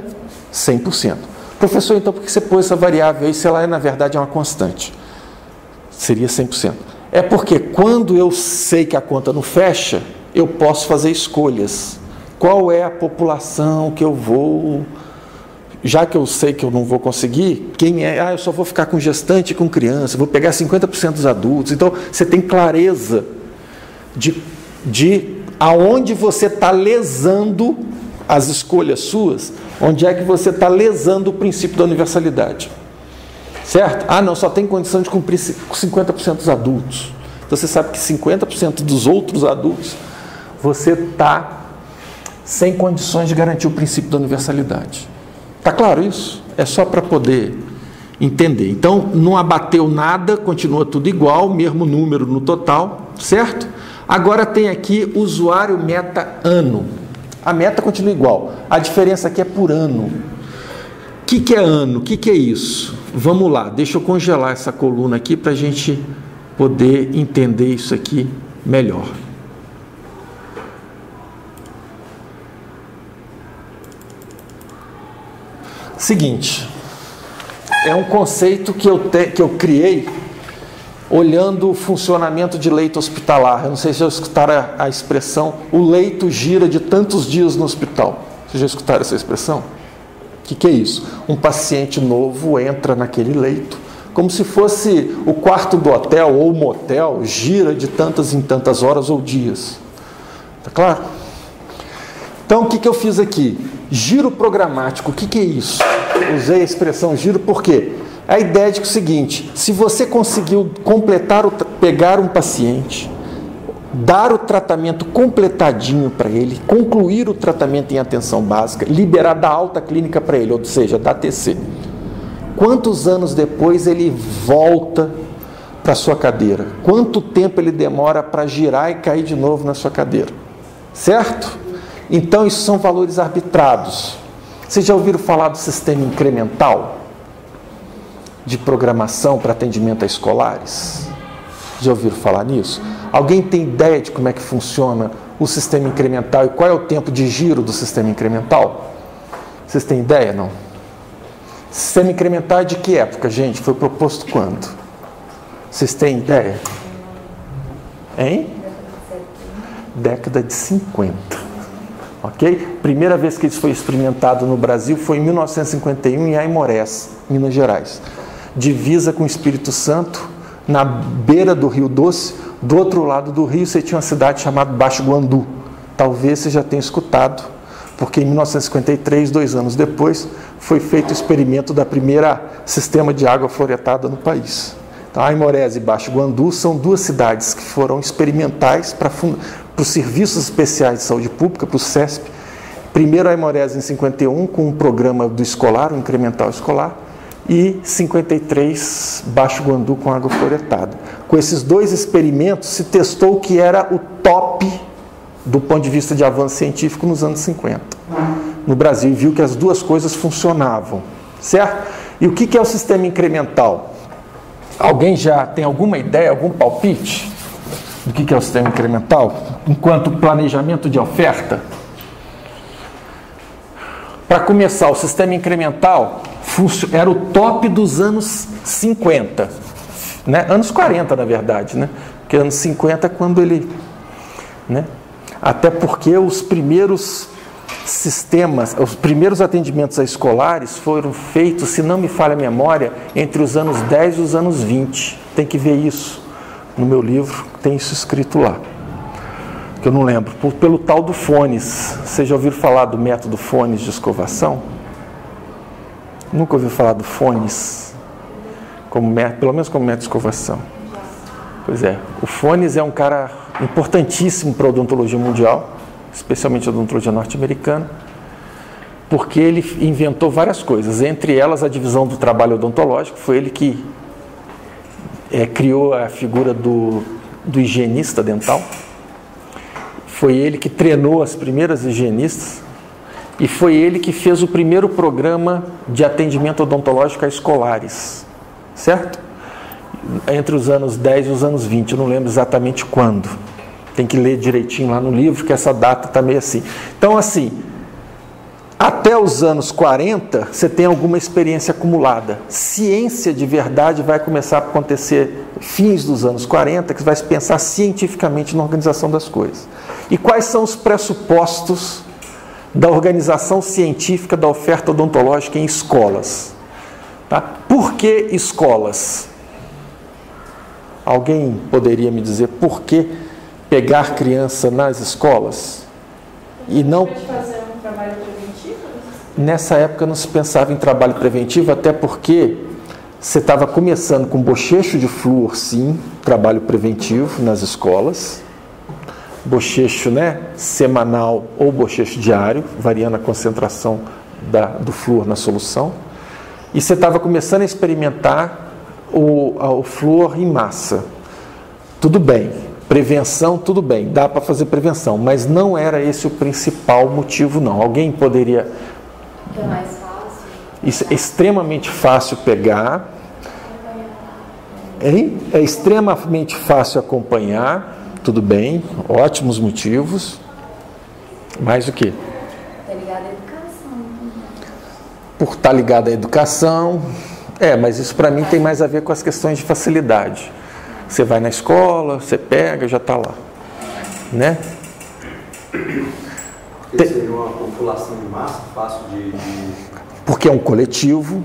100%. Professor, então por que você pôs essa variável aí se ela na verdade é uma constante? Seria 100%. É porque quando eu sei que a conta não fecha, eu posso fazer escolhas. Qual é a população que eu vou... Já que eu sei que eu não vou conseguir, quem é? Eu só vou ficar com gestante e com criança, vou pegar 50% dos adultos. Então, você tem clareza de aonde você está lesando as escolhas suas, onde é que você está lesando o princípio da universalidade. Certo? Não, só tem condição de cumprir 50% dos adultos. Então, você sabe que 50% dos outros adultos, você está sem condições de garantir o princípio da universalidade. Está claro isso? É só para poder entender. Então, não abateu nada, continua tudo igual, mesmo número no total, certo? Agora tem aqui usuário meta ano. A meta continua igual. A diferença aqui é por ano. O que é ano? O que é isso? Vamos lá, deixa eu congelar essa coluna aqui para a gente poder entender isso aqui melhor. Seguinte, é um conceito que eu criei olhando o funcionamento de leito hospitalar. Eu não sei se já escutaram a expressão, o leito gira de tantos dias no hospital. Vocês já escutaram essa expressão? O que é isso? Um paciente novo entra naquele leito, como se fosse o quarto do hotel ou motel, gira de tantas em tantas horas ou dias. Tá claro? Então, o que eu fiz aqui? Giro programático, o que é isso? Usei a expressão giro por quê? A ideia de que é o seguinte, se você conseguiu pegar um paciente, dar o tratamento completadinho para ele, concluir o tratamento em atenção básica, liberar da alta clínica para ele, ou seja, da ATC, quantos anos depois ele volta para a sua cadeira? Quanto tempo ele demora para girar e cair de novo na sua cadeira? Certo? Então, isso são valores arbitrados. Vocês já ouviram falar do sistema incremental de programação para atendimento a escolares? Já ouviram falar nisso? Alguém tem ideia de como é que funciona o sistema incremental e qual é o tempo de giro do sistema incremental? Vocês têm ideia, não? Sistema incremental é de que época, gente? Foi proposto quando? Vocês têm ideia? Hein? Década de 50. Ok? Primeira vez que isso foi experimentado no Brasil foi em 1951 em Aimorés, Minas Gerais. Divisa com o Espírito Santo, na beira do Rio Doce. Do outro lado do rio você tinha uma cidade chamada Baixo Guandu. Talvez você já tenha escutado, porque em 1953, 2 anos depois, foi feito o experimento da primeira sistema de água fluoretada no país. Então, Aimorés e Baixo Guandu são 2 cidades que foram experimentais para os serviços especiais de saúde pública, para o CESP. Primeiro Aimorés em 51, com um programa do escolar, um incremental escolar, e 53, Baixo Guandu com água fluoretada. Com esses 2 experimentos, se testou o que era o top do ponto de vista de avanço científico nos anos 50. No Brasil, viu que as 2 coisas funcionavam, certo? E o que é o sistema incremental? Alguém já tem alguma ideia, algum palpite do que é o sistema incremental? Enquanto planejamento de oferta? Para começar, o sistema incremental era o top dos anos 50, né? Anos 40, na verdade, né? Porque anos 50 é quando ele... né? Até porque os primeiros sistemas, os primeiros atendimentos a escolares foram feitos, se não me falha a memória, entre os anos 10 e os anos 20. Tem que ver isso no meu livro, tem isso escrito lá, que eu não lembro, pelo tal do Fones. Vocês já ouviram falar do método Fones de escovação? Nunca ouviu falar do Fones, pelo menos como método de escovação? Pois é, o Fones é um cara importantíssimo para a odontologia mundial, especialmente a odontologia norte-americana, porque ele inventou várias coisas, entre elas a divisão do trabalho odontológico. Foi ele que criou a figura do higienista dental, Foi ele que treinou as primeiras higienistas e foi ele que fez o primeiro programa de atendimento odontológico a escolares, certo? Entre os anos 10 e os anos 20, eu não lembro exatamente quando. Tem que ler direitinho lá no livro, que essa data está meio assim. Então, assim, até os anos 40, você tem alguma experiência acumulada. Ciência de verdade vai começar a acontecer fins dos anos 40, que você vai pensar cientificamente na organização das coisas. E quais são os pressupostos da organização científica da oferta odontológica em escolas? Tá? Por que escolas? Alguém poderia me dizer por que pegar criança nas escolas? E não... fazer um trabalho preventivo? Nessa época não se pensava em trabalho preventivo, até porque você estava começando com bochecho de flúor, sim, trabalho preventivo nas escolas. Bochecho, né, semanal ou bochecho diário, variando a concentração do flúor na solução. E você estava começando a experimentar o flúor em massa. Tudo bem, prevenção, tudo bem, dá para fazer prevenção, mas não era esse o principal motivo, não. Alguém poderia... Que é mais fácil. Isso é extremamente fácil pegar. Hein? É extremamente fácil acompanhar. Tudo bem, ótimos motivos. Mais o quê? Está ligado à educação. Por estar ligado à educação. Mas isso para mim tem mais a ver com as questões de facilidade. Você vai na escola, você pega, já está lá. Né? Porque seria uma população de massa fácil de... Porque é um coletivo.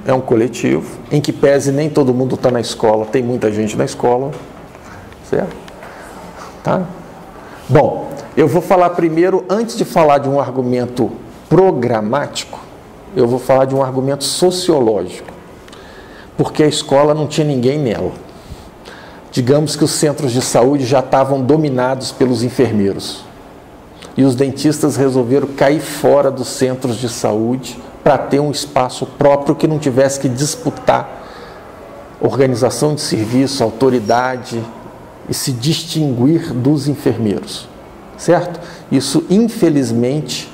É um coletivo, em que pese nem todo mundo está na escola, tem muita gente na escola. Certo? Tá? Bom, eu vou falar primeiro, antes de falar de um argumento programático, eu vou falar de um argumento sociológico, porque a escola não tinha ninguém nela. Digamos que os centros de saúde já estavam dominados pelos enfermeiros, e os dentistas resolveram cair fora dos centros de saúde para ter um espaço próprio que não tivesse que disputar organização de serviço, autoridade, e se distinguir dos enfermeiros, certo? Isso, infelizmente,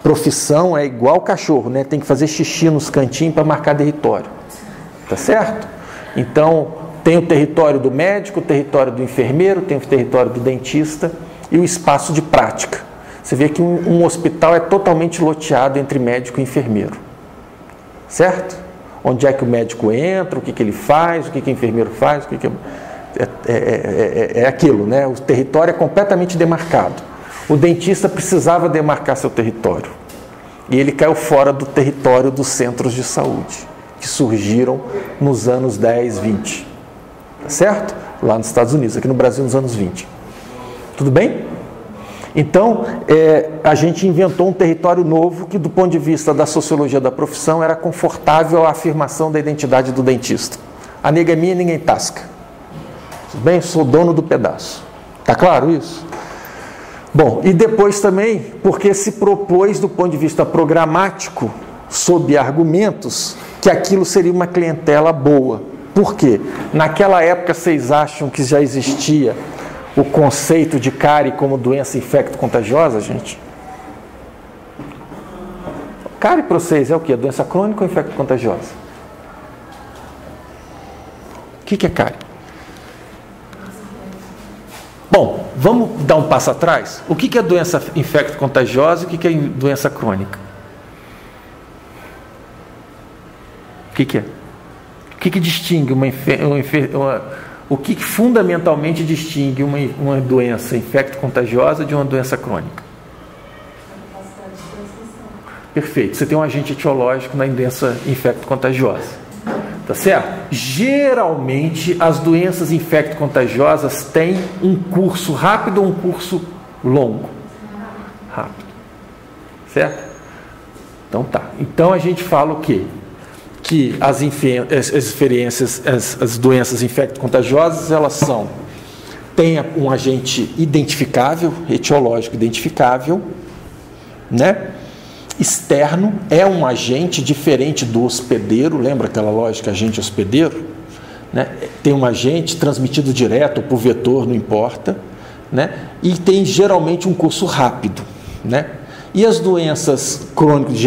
profissão é igual cachorro, né? Tem que fazer xixi nos cantinhos para marcar território, tá certo? Então, tem o território do médico, o território do enfermeiro, tem o território do dentista e o espaço de prática. Você vê que um hospital é totalmente loteado entre médico e enfermeiro, certo? Onde é que o médico entra, o que ele faz, o que o enfermeiro faz, é aquilo, né? O território é completamente demarcado. O dentista precisava demarcar seu território e ele caiu fora do território dos centros de saúde que surgiram nos anos 10, 20, certo? Lá nos Estados Unidos, aqui no Brasil nos anos 20. Tudo bem? Então, a gente inventou um território novo que, do ponto de vista da sociologia da profissão, era confortável à afirmação da identidade do dentista. A nega é minha, ninguém tasca. Tudo bem? Eu sou dono do pedaço. Tá claro isso? Bom, e depois também, porque se propôs, do ponto de vista programático, sob argumentos, que aquilo seria uma clientela boa. Por quê? Naquela época, vocês acham que já existia o conceito de cárie como doença infecto-contagiosa, gente? Cárie para vocês é o quê? Doença crônica ou infecto-contagiosa? O que é cárie? Bom, vamos dar um passo atrás? O que é doença infecto-contagiosa e o que é doença crônica? O que é? O que distingue o que fundamentalmente distingue uma doença infecto-contagiosa de uma doença crônica? Perfeito. Você tem um agente etiológico na doença infecto-contagiosa. Tá certo? Geralmente, as doenças infecto-contagiosas têm um curso rápido ou um curso longo? Rápido. Certo? Então tá. Então a gente fala o quê? Que as doenças infecto-contagiosas, elas têm um agente identificável, etiológico identificável, né? Externo, é um agente diferente do hospedeiro, lembra aquela lógica agente hospedeiro? Né? Tem um agente transmitido direto por vetor, não importa, né? E tem geralmente um curso rápido, né? E as doenças crônicas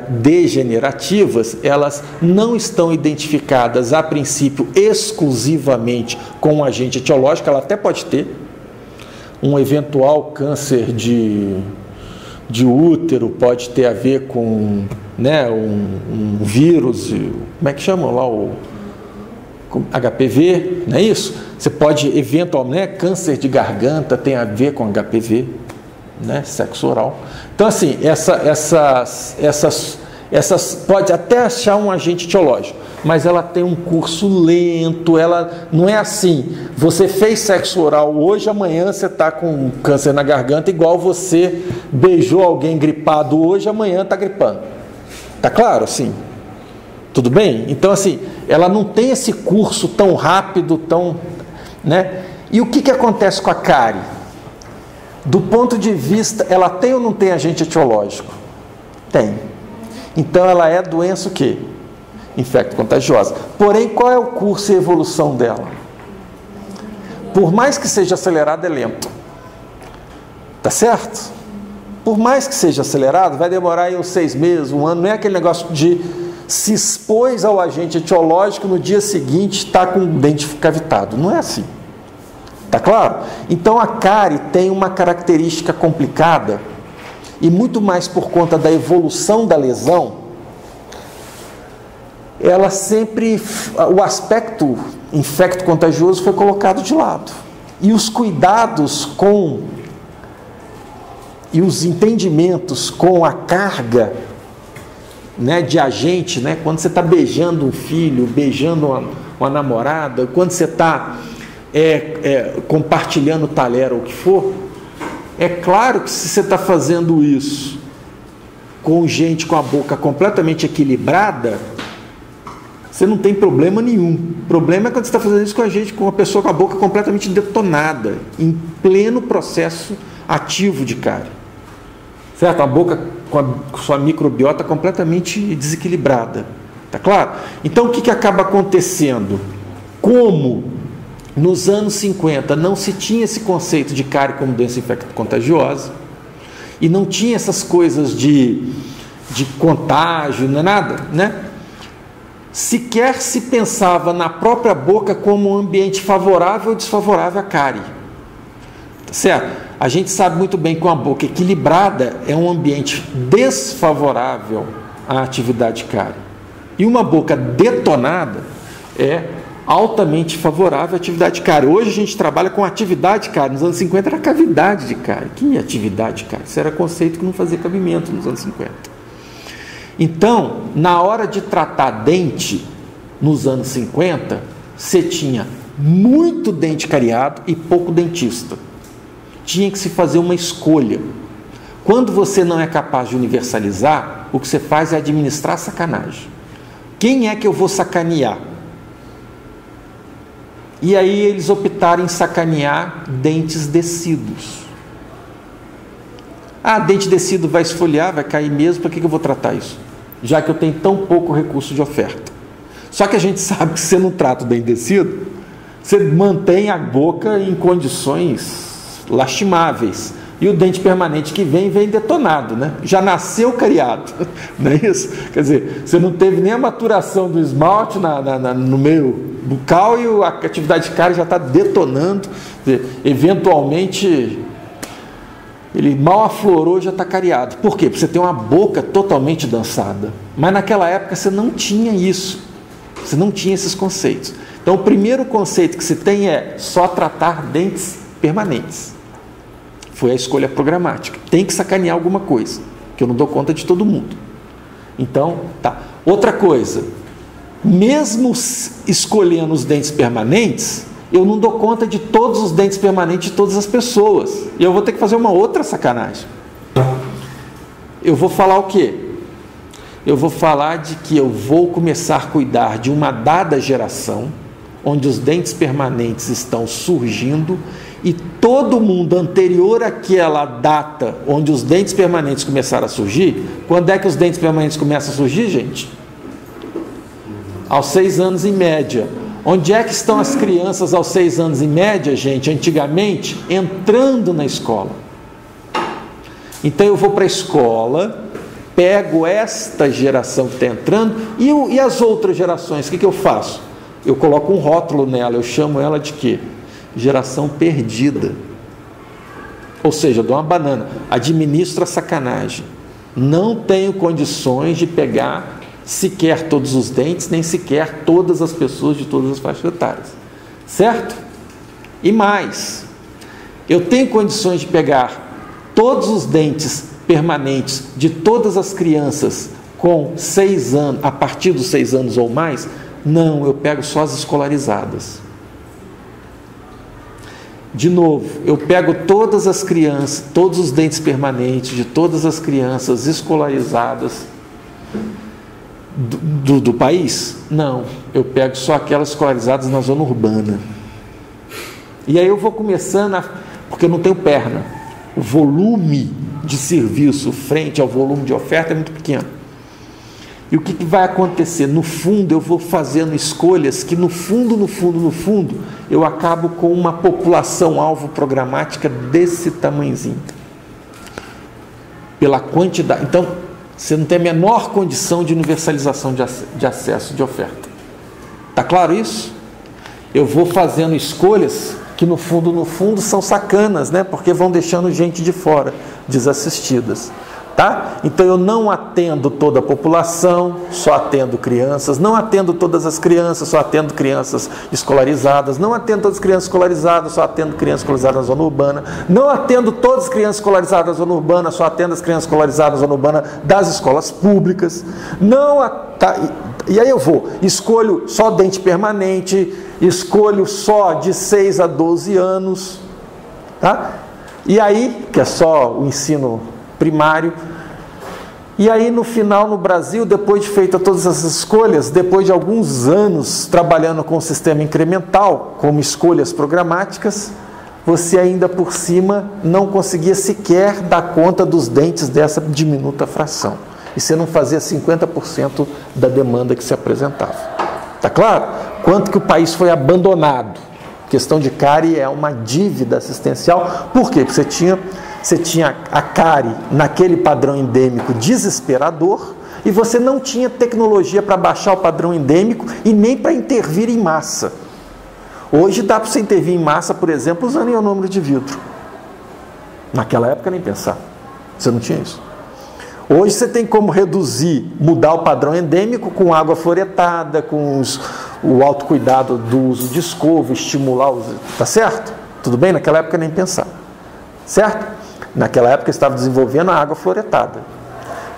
degenerativas, elas não estão identificadas a princípio exclusivamente com um agente etiológico, ela até pode ter um eventual câncer de útero, pode ter a ver com, né, um vírus, como é que chamam lá, o HPV, não é isso? Você pode eventualmente, né, câncer de garganta tem a ver com HPV, né, sexo oral. Então, assim, essas pode até achar um agente etiológico, mas ela tem um curso lento, ela não é assim, você fez sexo oral hoje, amanhã você está com câncer na garganta, igual você beijou alguém gripado hoje, amanhã está gripando. Tá claro, assim? Tudo bem? Então, assim, ela não tem esse curso tão rápido, tão, né? E o que acontece com a cárie? Do ponto de vista, ela tem ou não tem agente etiológico? Tem. Então ela é doença o quê? Infecto-contagiosa. Porém, qual é o curso e a evolução dela? Por mais que seja acelerado, é lento. Tá certo? Por mais que seja acelerado, vai demorar aí uns 6 meses, 1 ano, não é aquele negócio de se expôs ao agente etiológico, no dia seguinte está com o dente cavitado. Não é assim. Tá claro? Então a cárie tem uma característica complicada, e muito mais por conta da evolução da lesão, ela sempre, o aspecto infecto-contagioso foi colocado de lado. E os cuidados com, e os entendimentos com a carga, né, de agente, né, quando você está beijando um filho, beijando uma namorada, quando você está compartilhando talher ou o que for, é claro que se você está fazendo isso com gente com a boca completamente equilibrada, você não tem problema nenhum. O problema é quando você está fazendo isso com uma pessoa com a boca completamente detonada, em pleno processo ativo de cárie. Certo? A boca com a sua microbiota completamente desequilibrada. Tá claro? Então o que acaba acontecendo? Como nos anos 50 não se tinha esse conceito de cárie como doença infecto-contagiosa, e não tinha essas coisas de contágio, não é nada, né? Sequer se pensava na própria boca como um ambiente favorável ou desfavorável à cárie. Tá certo? A gente sabe muito bem que uma boca equilibrada é um ambiente desfavorável à atividade cárie. E uma boca detonada é altamente favorável à atividade cárie. Hoje a gente trabalha com atividade cárie. Nos anos 50 era cavidade de cárie. Que atividade cárie? Isso era conceito que não fazia cabimento nos anos 50. Então, na hora de tratar dente, nos anos 50, você tinha muito dente cariado e pouco dentista. Tinha que se fazer uma escolha. Quando você não é capaz de universalizar, o que você faz é administrar sacanagem. Quem é que eu vou sacanear? E aí eles optaram em sacanear dentes descidos. Ah, dente descido vai esfoliar, vai cair mesmo, para que eu vou tratar isso? Já que eu tenho tão pouco recurso de oferta. Só que a gente sabe que se você não trata o dente descido, você mantém a boca em condições lastimáveis. E o dente permanente que vem detonado, né? Já nasceu cariado, não é isso? Quer dizer, você não teve nem a maturação do esmalte no meio bucal e a atividade de cárie já está detonando. Quer dizer, eventualmente, ele mal aflorou, já está cariado. Por quê? Porque você tem uma boca totalmente dançada. Mas naquela época você não tinha isso. Você não tinha esses conceitos. Então o primeiro conceito que você tem é só tratar dentes permanentes. Foi a escolha programática. Tem que sacanear alguma coisa, que eu não dou conta de todo mundo. Então, tá. Outra coisa, mesmo escolhendo os dentes permanentes, eu não dou conta de todos os dentes permanentes de todas as pessoas. E eu vou ter que fazer uma outra sacanagem. Eu vou falar o quê? Eu vou falar de que eu vou começar a cuidar de uma dada geração, onde os dentes permanentes estão surgindo, e todo mundo anterior àquela data onde os dentes permanentes começaram a surgir. Quando é que os dentes permanentes começam a surgir, gente? Aos 6 anos em média. Onde é que estão as crianças aos 6 anos em média, gente? Antigamente, entrando na escola. Então eu vou para a escola, pego esta geração que está entrando e as outras gerações, o que eu faço? Eu coloco um rótulo nela, eu chamo ela de quê? Geração perdida. Ou seja, eu dou uma banana, administro a sacanagem. Não tenho condições de pegar sequer todos os dentes, nem sequer todas as pessoas de todas as faixas etárias. Certo? E mais, eu tenho condições de pegar todos os dentes permanentes de todas as crianças com 6 anos, a partir dos 6 anos ou mais? Não, eu pego só as escolarizadas. De novo, eu pego todas as crianças, todos os dentes permanentes de todas as crianças escolarizadas do país? Não, eu pego só aquelas escolarizadas na zona urbana. E aí eu vou começando, porque eu não tenho perna, o volume de serviço frente ao volume de oferta é muito pequeno. E o que vai acontecer? No fundo, eu vou fazendo escolhas que no fundo, eu acabo com uma população-alvo programática desse tamanhozinho. Pela quantidade. Então, você não tem a menor condição de universalização de acesso de oferta. Está claro isso? Eu vou fazendo escolhas que no fundo são sacanas, né? Porque vão deixando gente de fora, desassistidas. Tá? Então eu não atendo toda a população, só atendo crianças, não atendo todas as crianças, só atendo crianças escolarizadas, não atendo todas as crianças escolarizadas, só atendo crianças escolarizadas na zona urbana, não atendo todas as crianças escolarizadas na zona urbana, só atendo as crianças escolarizadas na zona urbana das escolas públicas, e aí eu escolho só dente permanente, escolho só de 6 a 12 anos, tá? E aí, que é só o ensino primário. E aí no final, no Brasil, depois de feitas todas essas escolhas, depois de alguns anos trabalhando com o sistema incremental, como escolhas programáticas, você ainda por cima não conseguia sequer dar conta dos dentes dessa diminuta fração. E você não fazia 50% da demanda que se apresentava. Tá claro? Quanto que o país foi abandonado. A questão de cárie é uma dívida assistencial. Por quê? Porque você tinha a cárie naquele padrão endêmico desesperador e você não tinha tecnologia para baixar o padrão endêmico e nem para intervir em massa. Hoje dá para você intervir em massa, por exemplo, usando ionômero de vidro. Naquela época nem pensar. Você não tinha isso. Hoje você tem como reduzir, mudar o padrão endêmico com água fluoretada, com o autocuidado do uso de escova, estimular o uso. Tá certo? Tudo bem? Naquela época nem pensar. Certo? Naquela época estava desenvolvendo a água fluoretada,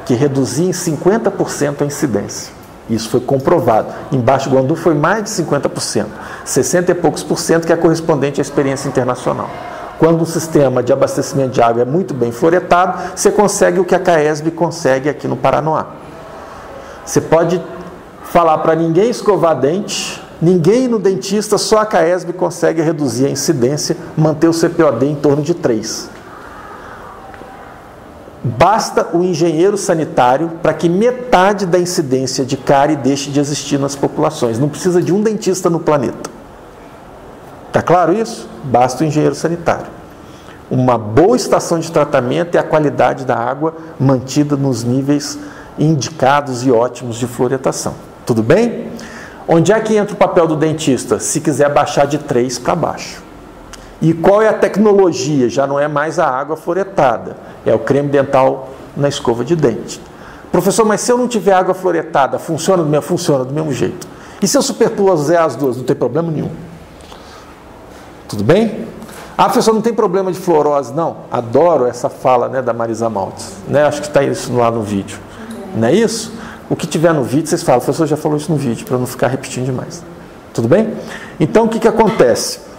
que reduzia em 50% a incidência. Isso foi comprovado. Em Baixo Guandu foi mais de 50%. 60 e poucos por cento, que é correspondente à experiência internacional. Quando um sistema de abastecimento de água é muito bem fluoretado, você consegue o que a CAESB consegue aqui no Paranoá. Você pode falar para ninguém escovar dente, ninguém ir no dentista, só a CAESB consegue reduzir a incidência, manter o CPOD em torno de 3. Basta o engenheiro sanitário para que metade da incidência de cárie deixe de existir nas populações. Não precisa de um dentista no planeta. Está claro isso? Basta o engenheiro sanitário. Uma boa estação de tratamento e a qualidade da água mantida nos níveis indicados e ótimos de fluoretação. Tudo bem? Onde é que entra o papel do dentista? Se quiser baixar de 3 para baixo. E qual é a tecnologia? Já não é mais a água fluoretada, é o creme dental na escova de dente. Professor, mas se eu não tiver água fluoretada, funciona do mesmo jeito. E se eu superpuser as duas? Não tem problema nenhum. Tudo bem? Ah, professor, não tem problema de fluorose? Não. Adoro essa fala, né, da Marisa Maltz. Né? Acho que está isso lá no vídeo. Não é isso? O que tiver no vídeo, vocês falam, o professor já falou isso no vídeo, para não ficar repetindo demais. Tudo bem? Então, o que acontece?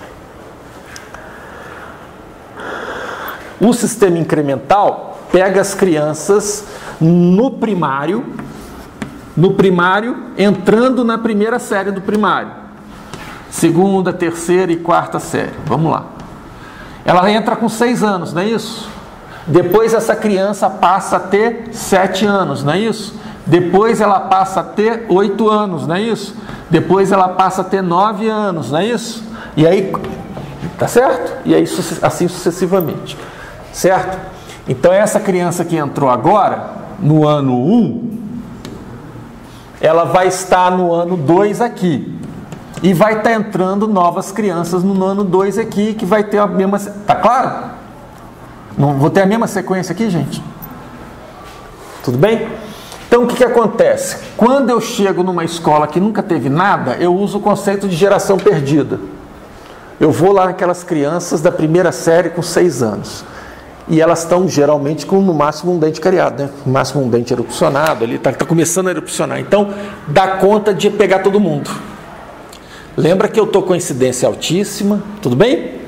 O sistema incremental pega as crianças no primário, entrando na primeira série do primário. Segunda, terceira e quarta série. Vamos lá. Ela entra com 6 anos, não é isso? Depois essa criança passa a ter 7 anos, não é isso? Depois ela passa a ter 8 anos, não é isso? Depois ela passa a ter 9 anos, não é isso? E aí, tá certo? E aí assim sucessivamente, certo? Então essa criança que entrou agora, no ano 1, ela vai estar no ano 2 aqui. E vai estar entrando novas crianças no ano 2 aqui, que vai ter a mesma... Tá claro? Não vou ter a mesma sequência aqui, gente? Tudo bem? Então o que acontece? Quando eu chego numa escola que nunca teve nada, eu uso o conceito de geração perdida. Eu vou lá naquelas crianças da primeira série com 6 anos. E elas estão geralmente com no máximo um dente cariado, né? No máximo um dente erupcionado, ali está começando a erupcionar. Então dá conta de pegar todo mundo. Lembra que eu estou com incidência altíssima, tudo bem?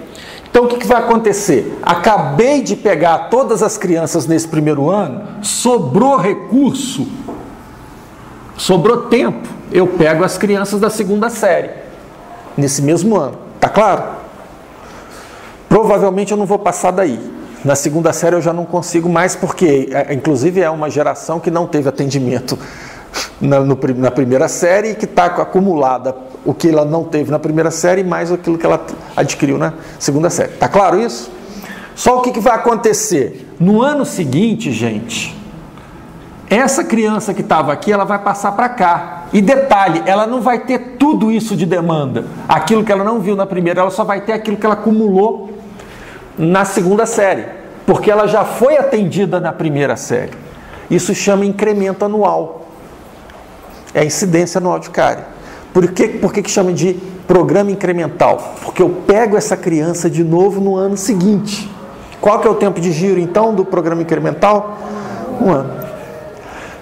Então o que vai acontecer? Acabei de pegar todas as crianças nesse primeiro ano, sobrou recurso, sobrou tempo, eu pego as crianças da segunda série, nesse mesmo ano, tá claro? Provavelmente eu não vou passar daí, na segunda série eu já não consigo mais, porque inclusive é uma geração que não teve atendimento na primeira série e que está acumulada o que ela não teve na primeira série mais aquilo que ela adquiriu na segunda série. Tá claro isso? Só o que vai acontecer? No ano seguinte, gente, essa criança que estava aqui, ela vai passar para cá. E detalhe, ela não vai ter tudo isso de demanda. Aquilo que ela não viu na primeira, ela só vai ter aquilo que ela acumulou na segunda série. Porque ela já foi atendida na primeira série. Isso chama incremento anual. É a incidência anual de cárie. Por que chama de programa incremental? Porque eu pego essa criança de novo no ano seguinte. Qual que é o tempo de giro, então, do programa incremental? 1 ano.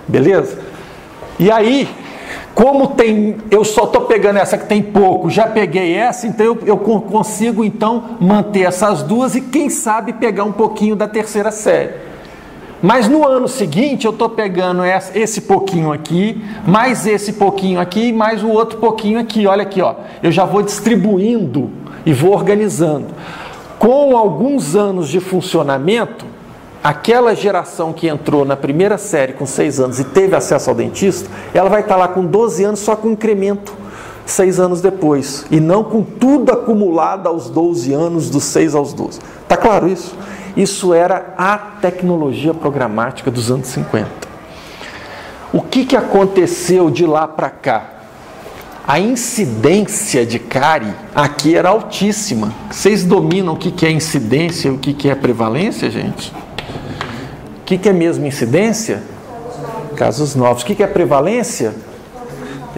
Beleza? E aí, como eu só estou pegando essa que tem pouco, já peguei essa, então eu consigo, então, manter essas duas e, quem sabe, pegar um pouquinho da terceira série. Mas no ano seguinte eu estou pegando esse pouquinho aqui, mais esse pouquinho aqui, mais o outro pouquinho aqui. Olha aqui, ó. Eu já vou distribuindo e vou organizando. Com alguns anos de funcionamento, aquela geração que entrou na primeira série com 6 anos e teve acesso ao dentista, ela vai estar lá com 12 anos só com incremento 6 anos depois. E não com tudo acumulado aos 12 anos, dos 6 aos 12. Tá claro isso? Isso era a tecnologia programática dos anos 50. O que aconteceu de lá para cá? A incidência de cárie aqui era altíssima. Vocês dominam o que é incidência e o que é prevalência, gente? O que é mesmo incidência? Casos novos. O que é prevalência?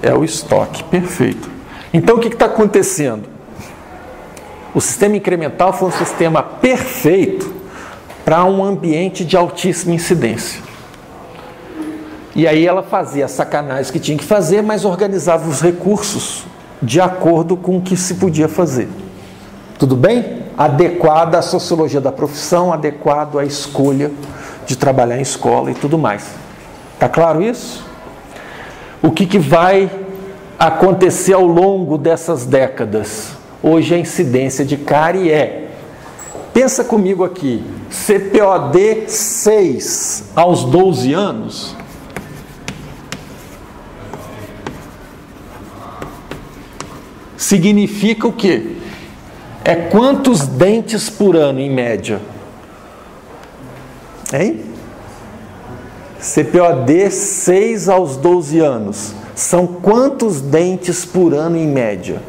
É o estoque. Perfeito. Então o que está acontecendo? O sistema incremental foi um sistema perfeito para um ambiente de altíssima incidência. E aí ela fazia a sacanagem que tinha que fazer, mas organizava os recursos de acordo com o que se podia fazer. Tudo bem? Adequado à sociologia da profissão, adequado à escolha de trabalhar em escola e tudo mais. Tá claro isso? O que vai acontecer ao longo dessas décadas? Hoje a incidência de cárie pensa comigo aqui, CPOD 6 aos 12 anos, significa o quê? É quantos dentes por ano, em média? Hein? CPOD 6 aos 12 anos, são quantos dentes por ano, em média?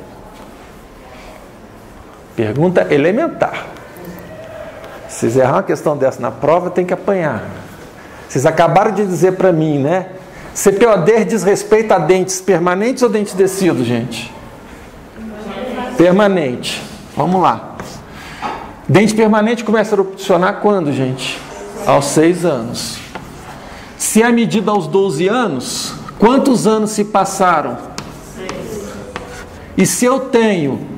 Pergunta elementar. Se vocês errar uma questão dessa na prova, tem que apanhar. Vocês acabaram de dizer para mim, né? CPOD diz respeito a dentes permanentes ou dentes descidos, gente? Permanente. Vamos lá. Dente permanente começa a erupcionar quando, gente? Aos 6 anos. Se é medida aos 12 anos, quantos anos se passaram? 6. E se eu tenho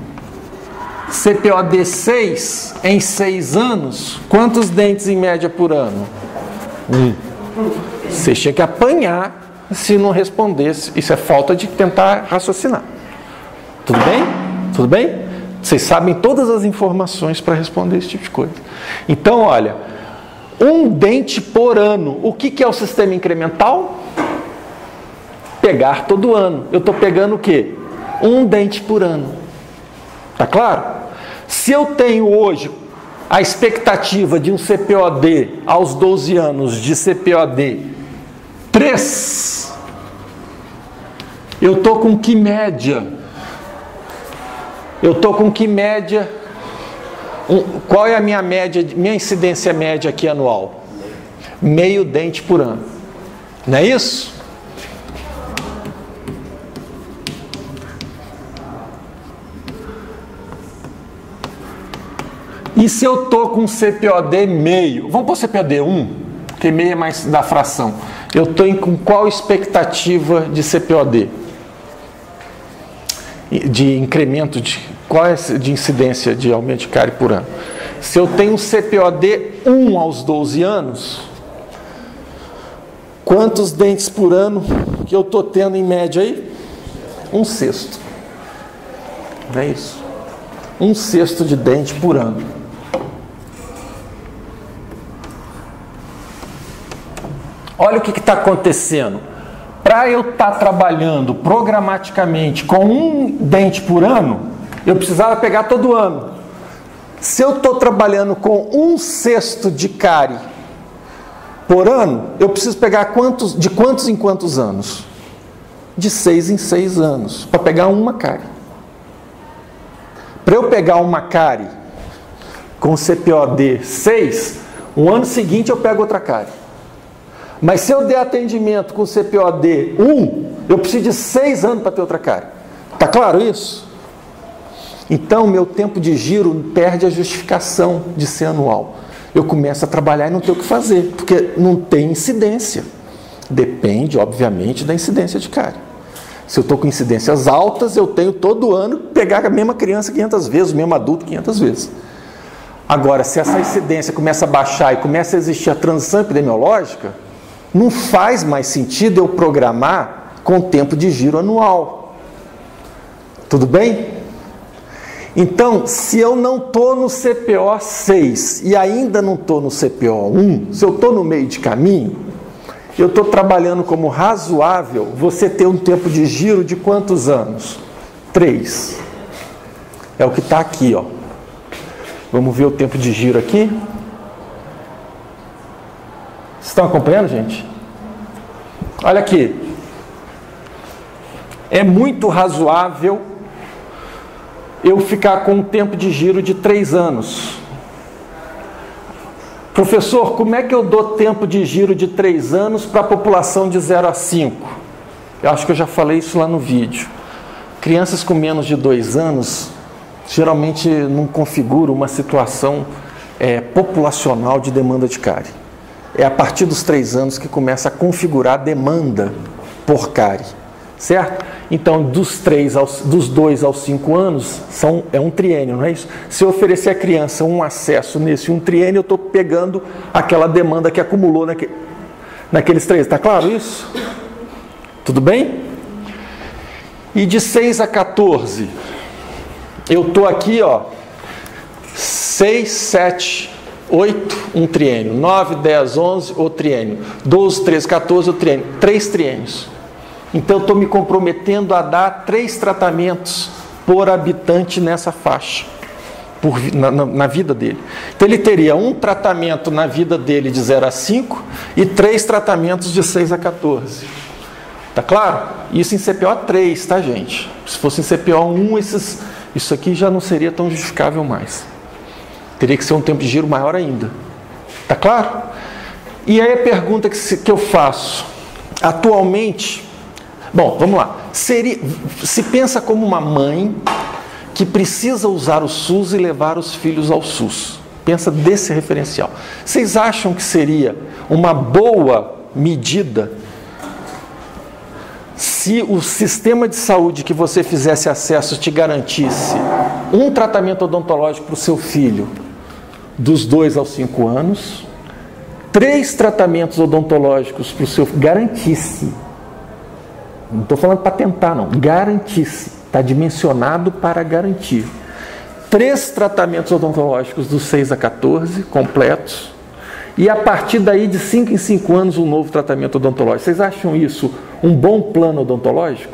CPOD 6 em 6 anos, quantos dentes em média por ano? 1. Você tinha que apanhar se não respondesse. Isso é falta de tentar raciocinar. Tudo bem? Tudo bem? Vocês sabem todas as informações para responder esse tipo de coisa. Então, olha, 1 dente por ano. O que é o sistema incremental? pegar todo ano. Eu estou pegando o quê? Um dente por ano. Tá claro? Se eu tenho hoje a expectativa de um CPOD aos 12 anos de CPOD 3, eu estou com que média? Eu estou com que média? Qual é a minha média, minha incidência média aqui anual? Meio dente por ano. Não é isso? E se eu estou com CPOD meio? Vamos pôr CPOD 1, porque meio é mais da fração. Eu estou com qual expectativa de CPOD? De incremento, qual é de incidência de aumento de cárie por ano? Se eu tenho um CPOD 1 aos 12 anos, quantos dentes por ano que eu estou tendo em média aí? 1/6. Não é isso? 1/6 de dente por ano. Olha o que está acontecendo. Para eu estar trabalhando programaticamente com um dente por ano, eu precisava pegar todo ano. Se eu estou trabalhando com 1/6 de cárie por ano, eu preciso pegar de quantos em quantos anos? De 6 em 6 anos, para pegar uma cárie. Para eu pegar uma cárie com CPOD 6, no ano seguinte eu pego outra cárie. Mas se eu der atendimento com CPOD 1, eu preciso de 6 anos para ter outra cárie. Está claro isso? Então, meu tempo de giro perde a justificação de ser anual. Eu começo a trabalhar e não tenho o que fazer, porque não tem incidência. Depende, obviamente, da incidência de cárie. Se eu estou com incidências altas, eu tenho todo ano pegar a mesma criança 500 vezes, o mesmo adulto 500 vezes. Agora, se essa incidência começa a baixar e começa a existir a transição epidemiológica, não faz mais sentido eu programar com tempo de giro anual. Tudo bem? Então, se eu não estou no CPO 6 e ainda não estou no CPO 1, se eu estou no meio de caminho, eu estou trabalhando como razoável você ter um tempo de giro de quantos anos? 3. É o que está aqui, ó. Vamos ver o tempo de giro aqui. Estão acompanhando, gente? Olha aqui. É muito razoável eu ficar com um tempo de giro de 3 anos. Professor, como é que eu dou tempo de giro de 3 anos para a população de 0 a 5? Eu acho que eu já falei isso lá no vídeo. Crianças com menos de 2 anos geralmente não configuram uma situação populacional de demanda de cárie. É a partir dos 3 anos que começa a configurar a demanda por cárie, certo? Então, dos 2 aos 5 anos, é um triênio, não é isso? Se eu oferecer à criança um acesso nesse um triênio, eu estou pegando aquela demanda que acumulou naqueles 3. Está claro isso? Tudo bem? E de 6 a 14, eu estou aqui, ó, 6, 7, 8, um triênio, 9, 10, 11, o triênio, 12, 13, 14, o triênio, 3 triênios. Então eu estou me comprometendo a dar 3 tratamentos por habitante nessa faixa, na vida dele. Então ele teria um tratamento na vida dele de 0 a 5 e 3 tratamentos de 6 a 14. Tá claro? Isso em CPO 3, tá, gente? Se fosse em CPO 1, isso aqui já não seria tão justificável mais. Teria que ser um tempo de giro maior ainda. Tá claro? E aí a pergunta que eu faço. Atualmente, bom, vamos lá. Se pensa como uma mãe que precisa usar o SUS e levar os filhos ao SUS. Pensa desse referencial. Vocês acham que seria uma boa medida se o sistema de saúde que você fizesse acesso te garantisse um tratamento odontológico para o seu filho dos 2 aos 5 anos, 3 tratamentos odontológicos para o seu filho, garantisse, não estou falando para tentar não, garantisse, está dimensionado para garantir, 3 tratamentos odontológicos dos 6 a 14 completos e a partir daí, de 5 em 5 anos, um novo tratamento odontológico. Vocês acham isso um bom plano odontológico?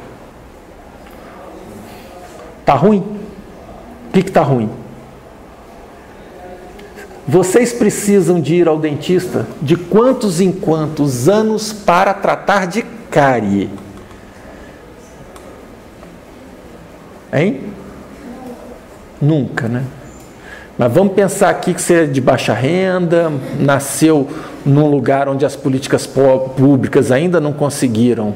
Está ruim? O que está ruim? Vocês precisam de ir ao dentista de quantos em quantos anos para tratar de cárie? Hein? Nunca, né? Mas vamos pensar aqui que você é de baixa renda, nasceu num lugar onde as políticas públicas ainda não conseguiram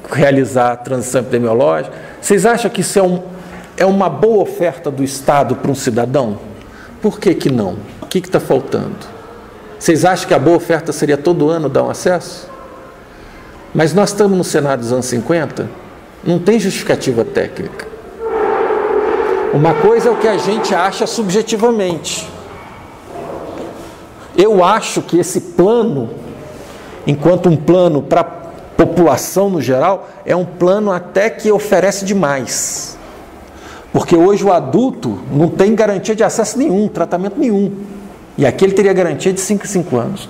realizar a transição epidemiológica. Vocês acham que isso é uma boa oferta do Estado para um cidadão? Por que que não? O que está faltando? Vocês acham que a boa oferta seria todo ano dar um acesso? Mas nós estamos no cenário dos anos 50, não tem justificativa técnica. Uma coisa é o que a gente acha subjetivamente. Eu acho que esse plano, enquanto um plano para a população no geral, é um plano até que oferece demais. Porque hoje o adulto não tem garantia de acesso nenhum, tratamento nenhum. E aqui ele teria garantia de 5 em 5 anos.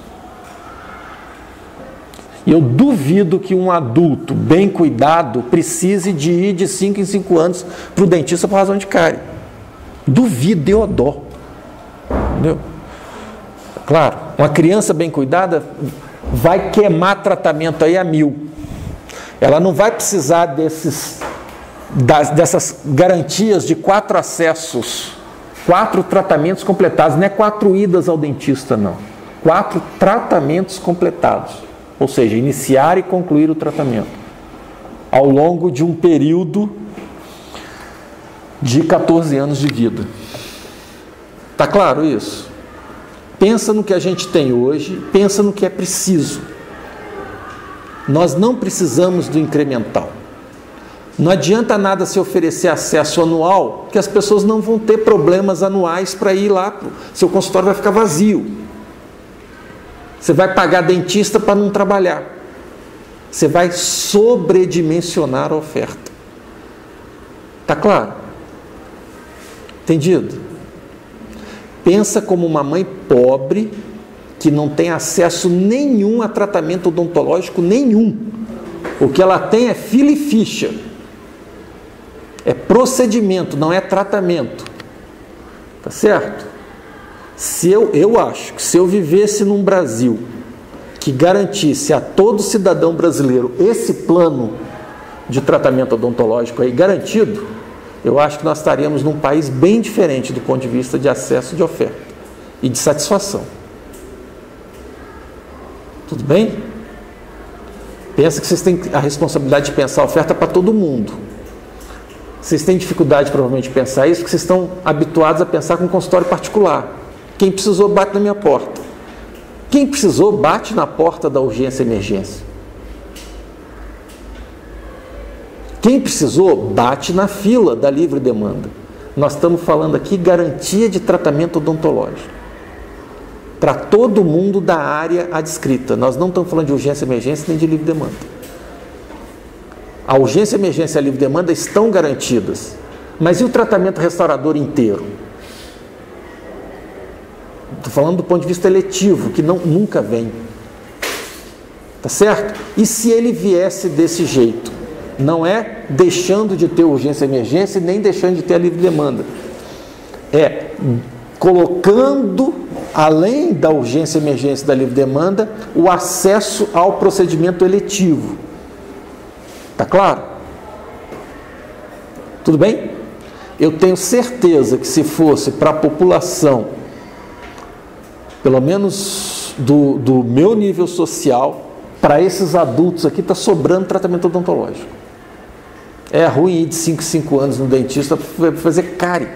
E eu duvido que um adulto bem cuidado precise de ir de 5 em 5 anos para o dentista por razão de cárie. Duvido, eu dó. Entendeu? Claro, uma criança bem cuidada vai queimar tratamento aí a 1000. Ela não vai precisar dessas garantias de 4 acessos, 4 tratamentos completados. Não é 4 idas ao dentista, não. 4 tratamentos completados. Ou seja, iniciar e concluir o tratamento ao longo de um período de 14 anos de vida. Está claro isso? Pensa no que a gente tem hoje, pensa no que é preciso. Nós não precisamos do incremental. Não adianta nada se oferecer acesso anual, que as pessoas não vão ter problemas anuais para ir lá, seu consultório vai ficar vazio. Você vai pagar dentista para não trabalhar. Você vai sobredimensionar a oferta. Está claro? Entendido? Pensa como uma mãe pobre que não tem acesso nenhum a tratamento odontológico nenhum. O que ela tem é fila e ficha. É procedimento, não é tratamento. Tá certo? Eu acho que se eu vivesse num Brasil que garantisse a todo cidadão brasileiro esse plano de tratamento odontológico aí garantido, eu acho que nós estaríamos num país bem diferente do ponto de vista de acesso, de oferta e de satisfação. Tudo bem? Pensa que vocês têm a responsabilidade de pensar a oferta para todo mundo. Vocês têm dificuldade provavelmente de pensar isso porque vocês estão habituados a pensar com consultório particular. Quem precisou bate na minha porta. Quem precisou bate na porta da urgência e emergência. Quem precisou bate na fila da livre demanda. Nós estamos falando aqui garantia de tratamento odontológico para todo mundo da área adscrita. Nós não estamos falando de urgência e emergência nem de livre demanda. A urgência, a emergência e a livre demanda estão garantidas. Mas e o tratamento restaurador inteiro? Estou falando do ponto de vista eletivo, que nunca vem. Tá certo? E se ele viesse desse jeito? Não é deixando de ter urgência e emergência, nem deixando de ter a livre demanda. É colocando, além da urgência e emergência e da livre demanda, o acesso ao procedimento eletivo. Tá claro? Tudo bem? Eu tenho certeza que se fosse para a população, pelo menos do meu nível social, para esses adultos aqui está sobrando tratamento odontológico. É ruim ir de 5 em 5 anos no dentista para fazer cárie.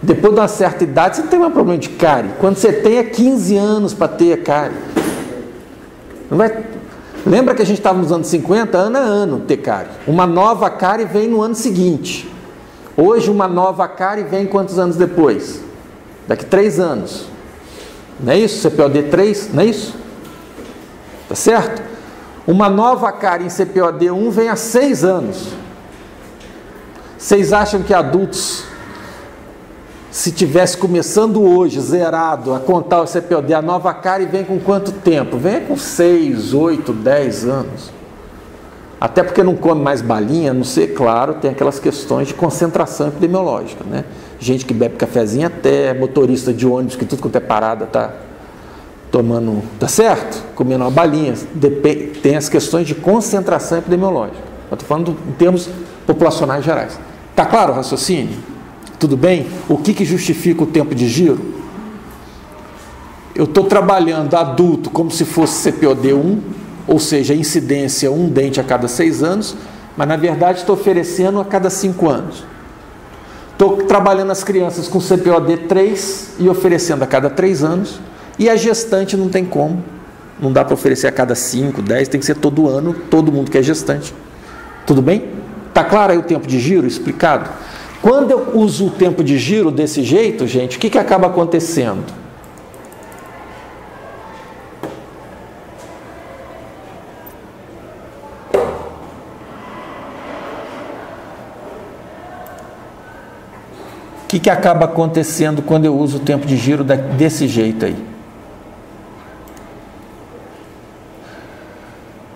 Depois de uma certa idade, você não tem mais problema de cárie. Quando você tem, é 15 anos para ter cárie. Não vai... Lembra que a gente estava nos anos 50, ano a ano, ter cárie. Uma nova cárie vem no ano seguinte. Hoje, uma nova cárie vem quantos anos depois? Daqui 3 anos. Não é isso? CPOD 3, não é isso? Tá certo? Uma nova cárie em CPOD 1 vem há 6 anos. Vocês acham que adultos se tivesse começando hoje, zerado, a contar o CPOD, a nova cárie vem com quanto tempo? Vem com 6, 8, 10 anos. Até porque não come mais balinha, não sei, claro, tem aquelas questões de concentração epidemiológica, né? Gente que bebe cafezinho até, motorista de ônibus que tudo quanto é parada tá tomando, tá certo? Comendo uma balinha. Tem as questões de concentração epidemiológica. Eu estou falando em termos populacionais gerais. Tá claro o raciocínio? Tudo bem? O que justifica o tempo de giro? Eu estou trabalhando adulto como se fosse CPOD 1, ou seja, incidência 1 dente a cada 6 anos, mas na verdade estou oferecendo a cada 5 anos. Estou trabalhando as crianças com CPOD 3 e oferecendo a cada 3 anos, e a gestante não tem como, não dá para oferecer a cada 5, 10, tem que ser todo ano, todo mundo que é gestante. Tudo bem? Está claro aí o tempo de giro explicado? Quando eu uso o tempo de giro desse jeito, gente, o que acaba acontecendo? O que acaba acontecendo quando eu uso o tempo de giro desse jeito aí?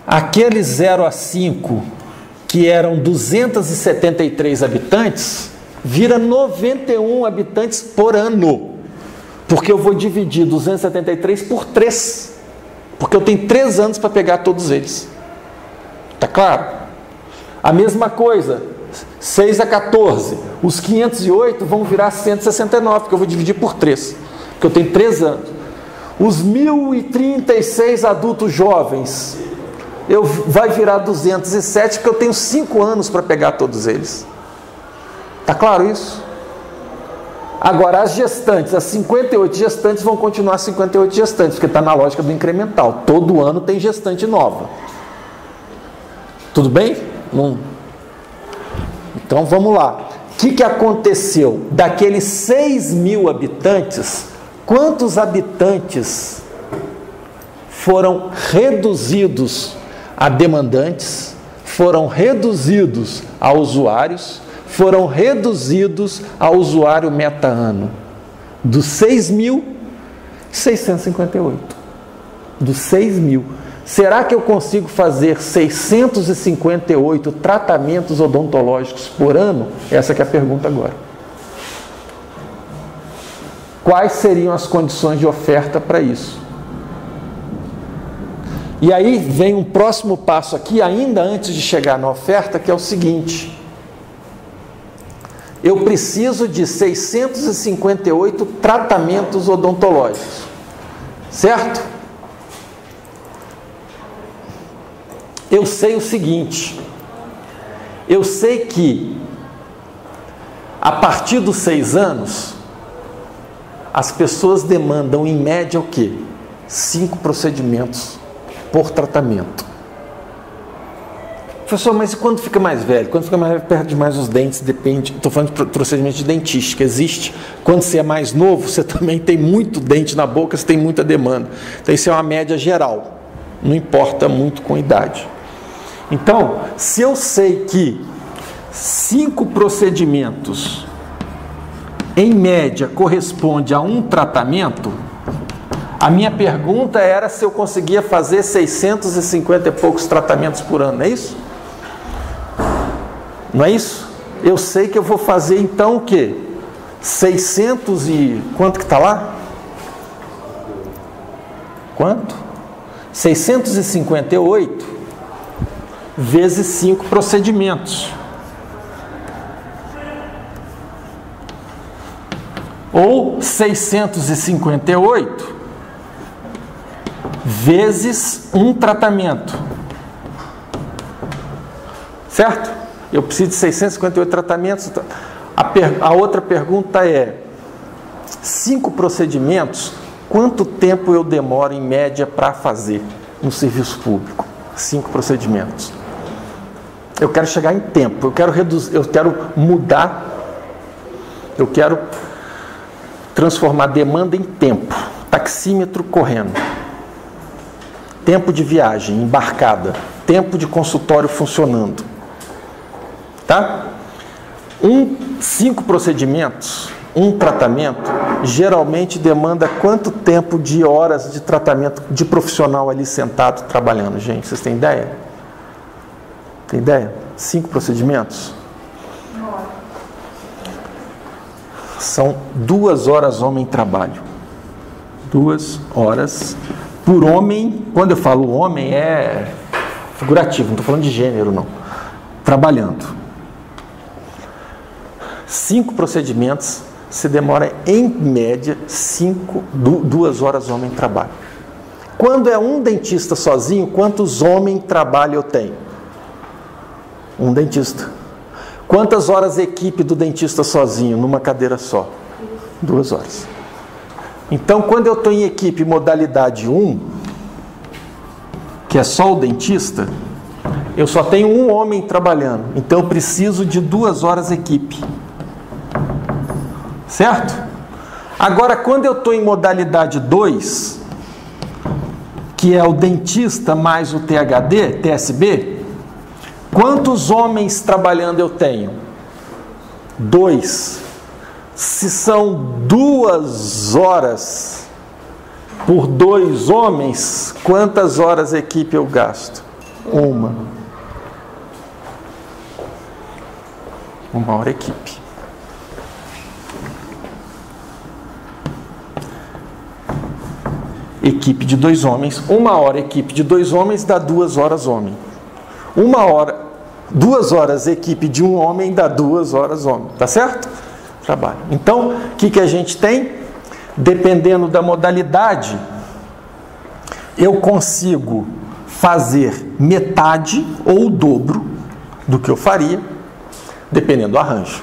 Aqueles 0 a 5, que eram 273 habitantes, vira 91 habitantes por ano. Porque eu vou dividir 273 por 3. Porque eu tenho 3 anos para pegar todos eles. Tá claro? A mesma coisa, 6 a 14. Os 508 vão virar 169, porque eu vou dividir por 3. Porque eu tenho 3 anos. Os 1.036 adultos jovens, vai virar 207, porque eu tenho 5 anos para pegar todos eles. Está claro isso? Agora, as gestantes, as 58 gestantes vão continuar 58 gestantes, porque está na lógica do incremental. Todo ano tem gestante nova. Tudo bem? Então, vamos lá. O que aconteceu? Daqueles 6.000 habitantes, quantos habitantes foram reduzidos a demandantes, foram reduzidos a usuários, foram reduzidos a usuário meta-ano? Dos 6.000, 658. Dos 6.000. Será que eu consigo fazer 658 tratamentos odontológicos por ano? Essa que é a pergunta agora. Quais seriam as condições de oferta para isso? E aí vem um próximo passo aqui, ainda antes de chegar na oferta, que é o seguinte: eu preciso de 658 tratamentos odontológicos, certo? Eu sei o seguinte, eu sei que a partir dos 6 anos, as pessoas demandam em média o quê? 5 procedimentos por tratamento. Professor, mas e quando fica mais velho? Quando fica mais velho, perde mais os dentes, depende. Estou falando de procedimento de dentística, existe. Quando você é mais novo, você também tem muito dente na boca, você tem muita demanda. Então isso é uma média geral, não importa muito com a idade. Então, se eu sei que 5 procedimentos, em média, corresponde a um tratamento, a minha pergunta era se eu conseguia fazer 650 e poucos tratamentos por ano, não é isso? Não é isso? Eu sei que eu vou fazer então o quê? 600 e... quanto que está lá? Quanto? 658 vezes 5 procedimentos. Ou 658 vezes um tratamento. Certo? Eu preciso de 658 tratamentos. A outra pergunta é: 5 procedimentos, quanto tempo eu demoro em média para fazer no serviço público? 5 procedimentos. Eu quero chegar em tempo, eu quero reduzir, eu quero mudar, eu quero transformar demanda em tempo. Taxímetro correndo. Tempo de viagem embarcada, tempo de consultório funcionando. Tá? 5 procedimentos um tratamento geralmente demanda quanto tempo de horas de tratamento de profissional ali sentado trabalhando, gente? Vocês têm ideia? Tem ideia? 5 procedimentos? São 2 horas homem trabalho. 2 horas por homem. Quando eu falo homem é figurativo, não estou falando de gênero não. Trabalhando. 5 procedimentos, se demora em média 2 horas homem trabalho. Quando é um dentista sozinho, quantos homens trabalho eu tenho? Um dentista. Quantas horas equipe do dentista sozinho, numa cadeira só? 2 horas. Então, quando eu estou em equipe modalidade 1, que é só o dentista, eu só tenho um homem trabalhando. Então, eu preciso de 2 horas equipe. Certo? Agora, quando eu estou em modalidade 2, que é o dentista mais o THD, TSB, quantos homens trabalhando eu tenho? 2. Se são 2 horas por 2 homens, quantas horas equipe eu gasto? 1. 1 hora equipe. Equipe de 2 homens, 1 hora equipe de 2 homens dá 2 horas homem. 2 horas equipe de 1 homem dá 2 horas homem, tá certo? Trabalho. Então, o que a gente tem? Dependendo da modalidade, eu consigo fazer metade ou o dobro do que eu faria, dependendo do arranjo.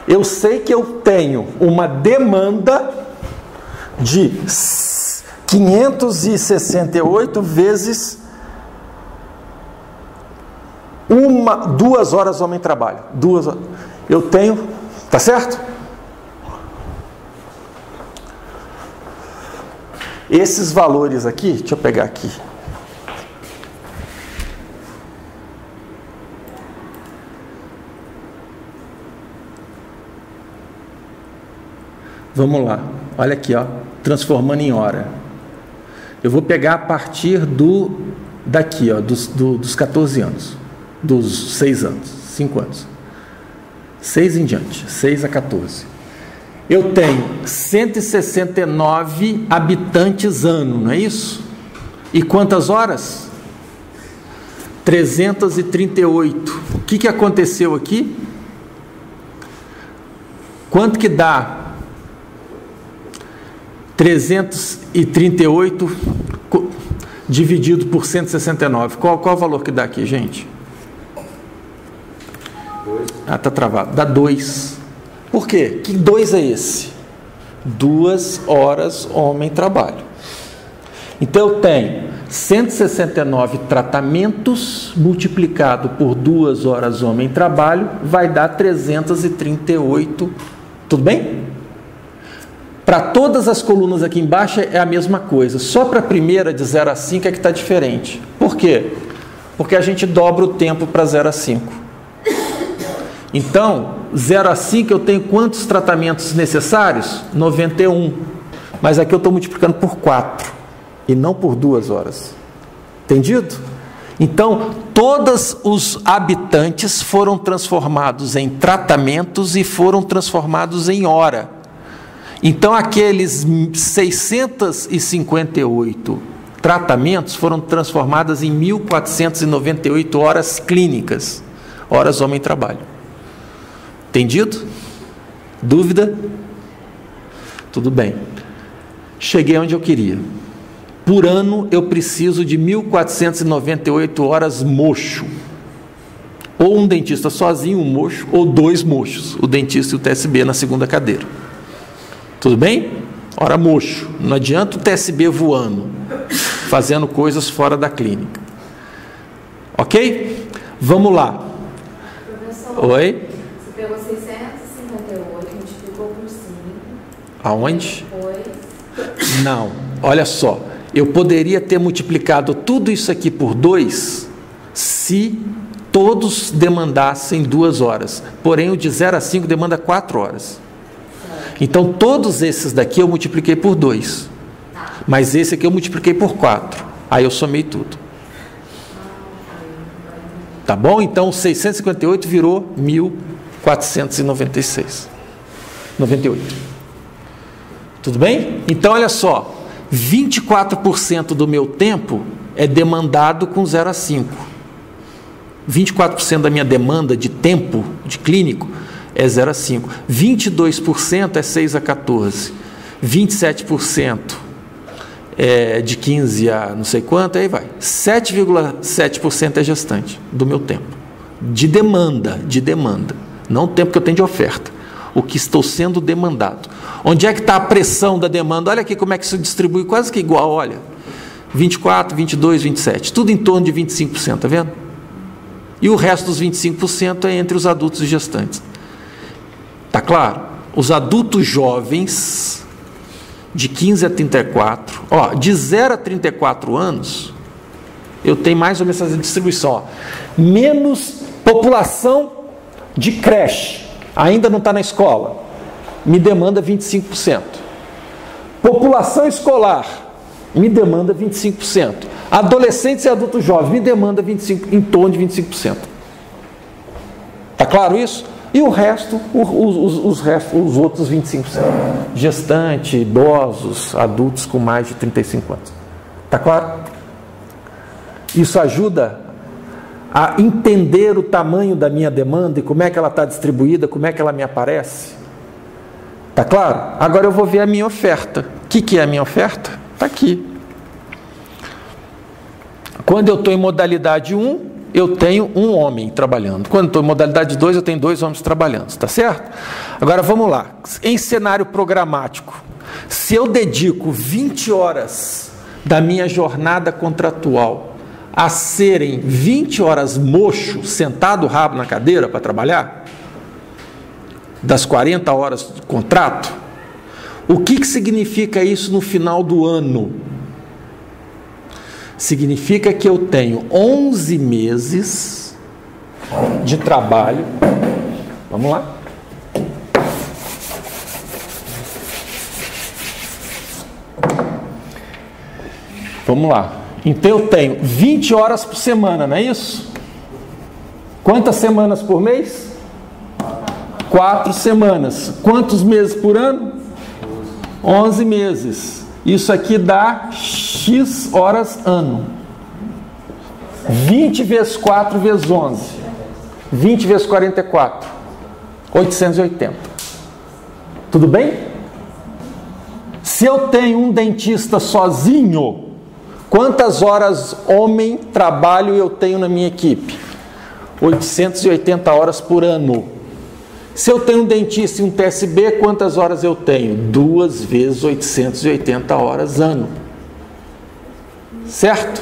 Eu sei que eu tenho uma demanda de 568 vezes 2 horas homem trabalho. 2 horas. Eu tenho, tá certo? Esses valores aqui, deixa eu pegar aqui. Vamos lá. Olha aqui, ó, transformando em hora. Eu vou pegar a partir daqui, ó, dos 14 anos, dos 6 anos, 5 anos. 6 em diante, 6 a 14. Eu tenho 169 habitantes ano, não é isso? E quantas horas? 338. O que aconteceu aqui? Quanto que dá 338 dividido por 169? Qual o valor que dá aqui, gente? 2. Ah, tá travado. Dá 2. Por quê? Que 2 é esse? 2 horas homem trabalho. Então eu tenho 169 tratamentos multiplicado por 2 horas homem trabalho, vai dar 338. Tudo bem? Para todas as colunas aqui embaixo é a mesma coisa. Só para a primeira, de 0 a 5, é que está diferente. Por quê? Porque a gente dobra o tempo para 0 a 5. Então, 0 a 5 eu tenho quantos tratamentos necessários? 91. Mas aqui eu estou multiplicando por 4 e não por 2 horas. Entendido? Então, todos os habitantes foram transformados em tratamentos e foram transformados em hora. Então, aqueles 658 tratamentos foram transformados em 1.498 horas clínicas, horas homem-trabalho. Entendido? Dúvida? Tudo bem. Cheguei onde eu queria. Por ano, eu preciso de 1.498 horas mocho. Ou um dentista sozinho, um mocho, ou 2 mochos, o dentista e o TSB na segunda cadeira. Tudo bem? Hora mocho. Não adianta o TSB voando, fazendo coisas fora da clínica. Ok? Vamos lá. Professor, Oi? você pegou 658, multiplicou por 5. Aonde? Depois... Não. Olha só. Eu poderia ter multiplicado tudo isso aqui por 2 se todos demandassem 2 horas. Porém, o de 0 a 5 demanda 4 horas. Então, todos esses daqui eu multipliquei por 2. Mas esse aqui eu multipliquei por 4. Aí eu somei tudo. Tá bom? Então, 658 virou 1.496. 98. Tudo bem? Então, olha só. 24% do meu tempo é demandado com 0 a 5. 24% da minha demanda de tempo de clínico é 0 a 5. 22% é 6 a 14. 27% é de 15 a não sei quanto, aí vai. 7,7% é gestante do meu tempo. De demanda. Não o tempo que eu tenho de oferta. O que estou sendo demandado. Onde é que está a pressão da demanda? Olha aqui como é que se distribui, quase que igual, olha. 24, 22, 27. Tudo em torno de 25%, tá vendo? E o resto dos 25% é entre os adultos e gestantes. Tá claro? Os adultos jovens, de 15 a 34, ó, de 0 a 34 anos, eu tenho mais ou menos essa distribuição, ó. Menos população de creche, ainda não está na escola, me demanda 25%. População escolar, me demanda 25%. Adolescentes e adultos jovens, me demanda 25%, em torno de 25%. Está claro isso? E o resto, os outros 25%. Gestante, idosos, adultos com mais de 35 anos. Está claro? Isso ajuda a entender o tamanho da minha demanda e como é que ela está distribuída, como é que ela me aparece. Está claro? Agora eu vou ver a minha oferta. O que é a minha oferta? Está aqui. Quando eu estou em modalidade 1, eu tenho um homem trabalhando. Quando estou em modalidade 2, eu tenho 2 homens trabalhando. Está certo? Agora vamos lá. Em cenário programático, se eu dedico 20 horas da minha jornada contratual a serem 20 horas mocho, sentado o rabo na cadeira para trabalhar, das 40 horas de contrato, o que significa isso no final do ano? Significa que eu tenho 11 meses de trabalho. Vamos lá. Vamos lá. Então eu tenho 20 horas por semana, não é isso? Quantas semanas por mês? 4 semanas. Quantos meses por ano? 11 meses. Isso aqui dá X horas ano. 20 vezes 4 vezes 11. 20 vezes 44. 880. Tudo bem? Se eu tenho um dentista sozinho, quantas horas homem trabalho eu tenho na minha equipe? 880 horas por ano. Se eu tenho um dentista e um TSB, quantas horas eu tenho? 2 vezes 880 horas ano. Certo?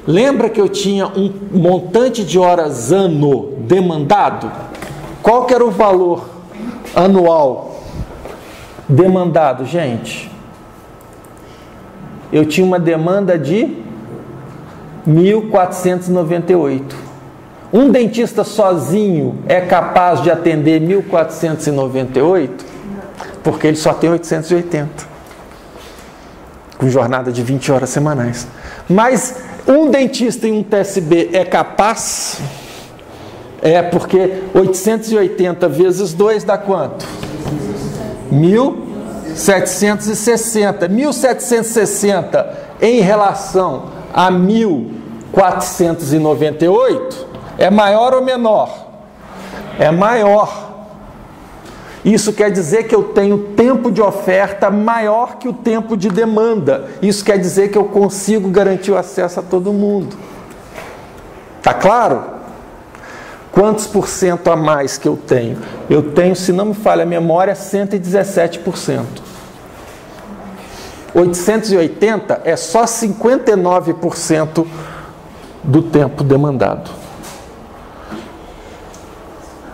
Lembra que eu tinha um montante de horas ano demandado? Qual que era o valor anual demandado, gente? Eu tinha uma demanda de 1.498. Um dentista sozinho é capaz de atender 1.498? Porque ele só tem 880. Com jornada de 20 horas semanais. Mas um dentista e um TSB é capaz? É, porque 880 vezes 2 dá quanto? 1.760. 1.760 em relação a 1.498 é maior ou menor? É maior. Isso quer dizer que eu tenho tempo de oferta maior que o tempo de demanda. Isso quer dizer que eu consigo garantir o acesso a todo mundo. Tá claro? Quantos por cento a mais que eu tenho? Eu tenho, se não me falha a memória, 117%. 880 é só 59% do tempo demandado.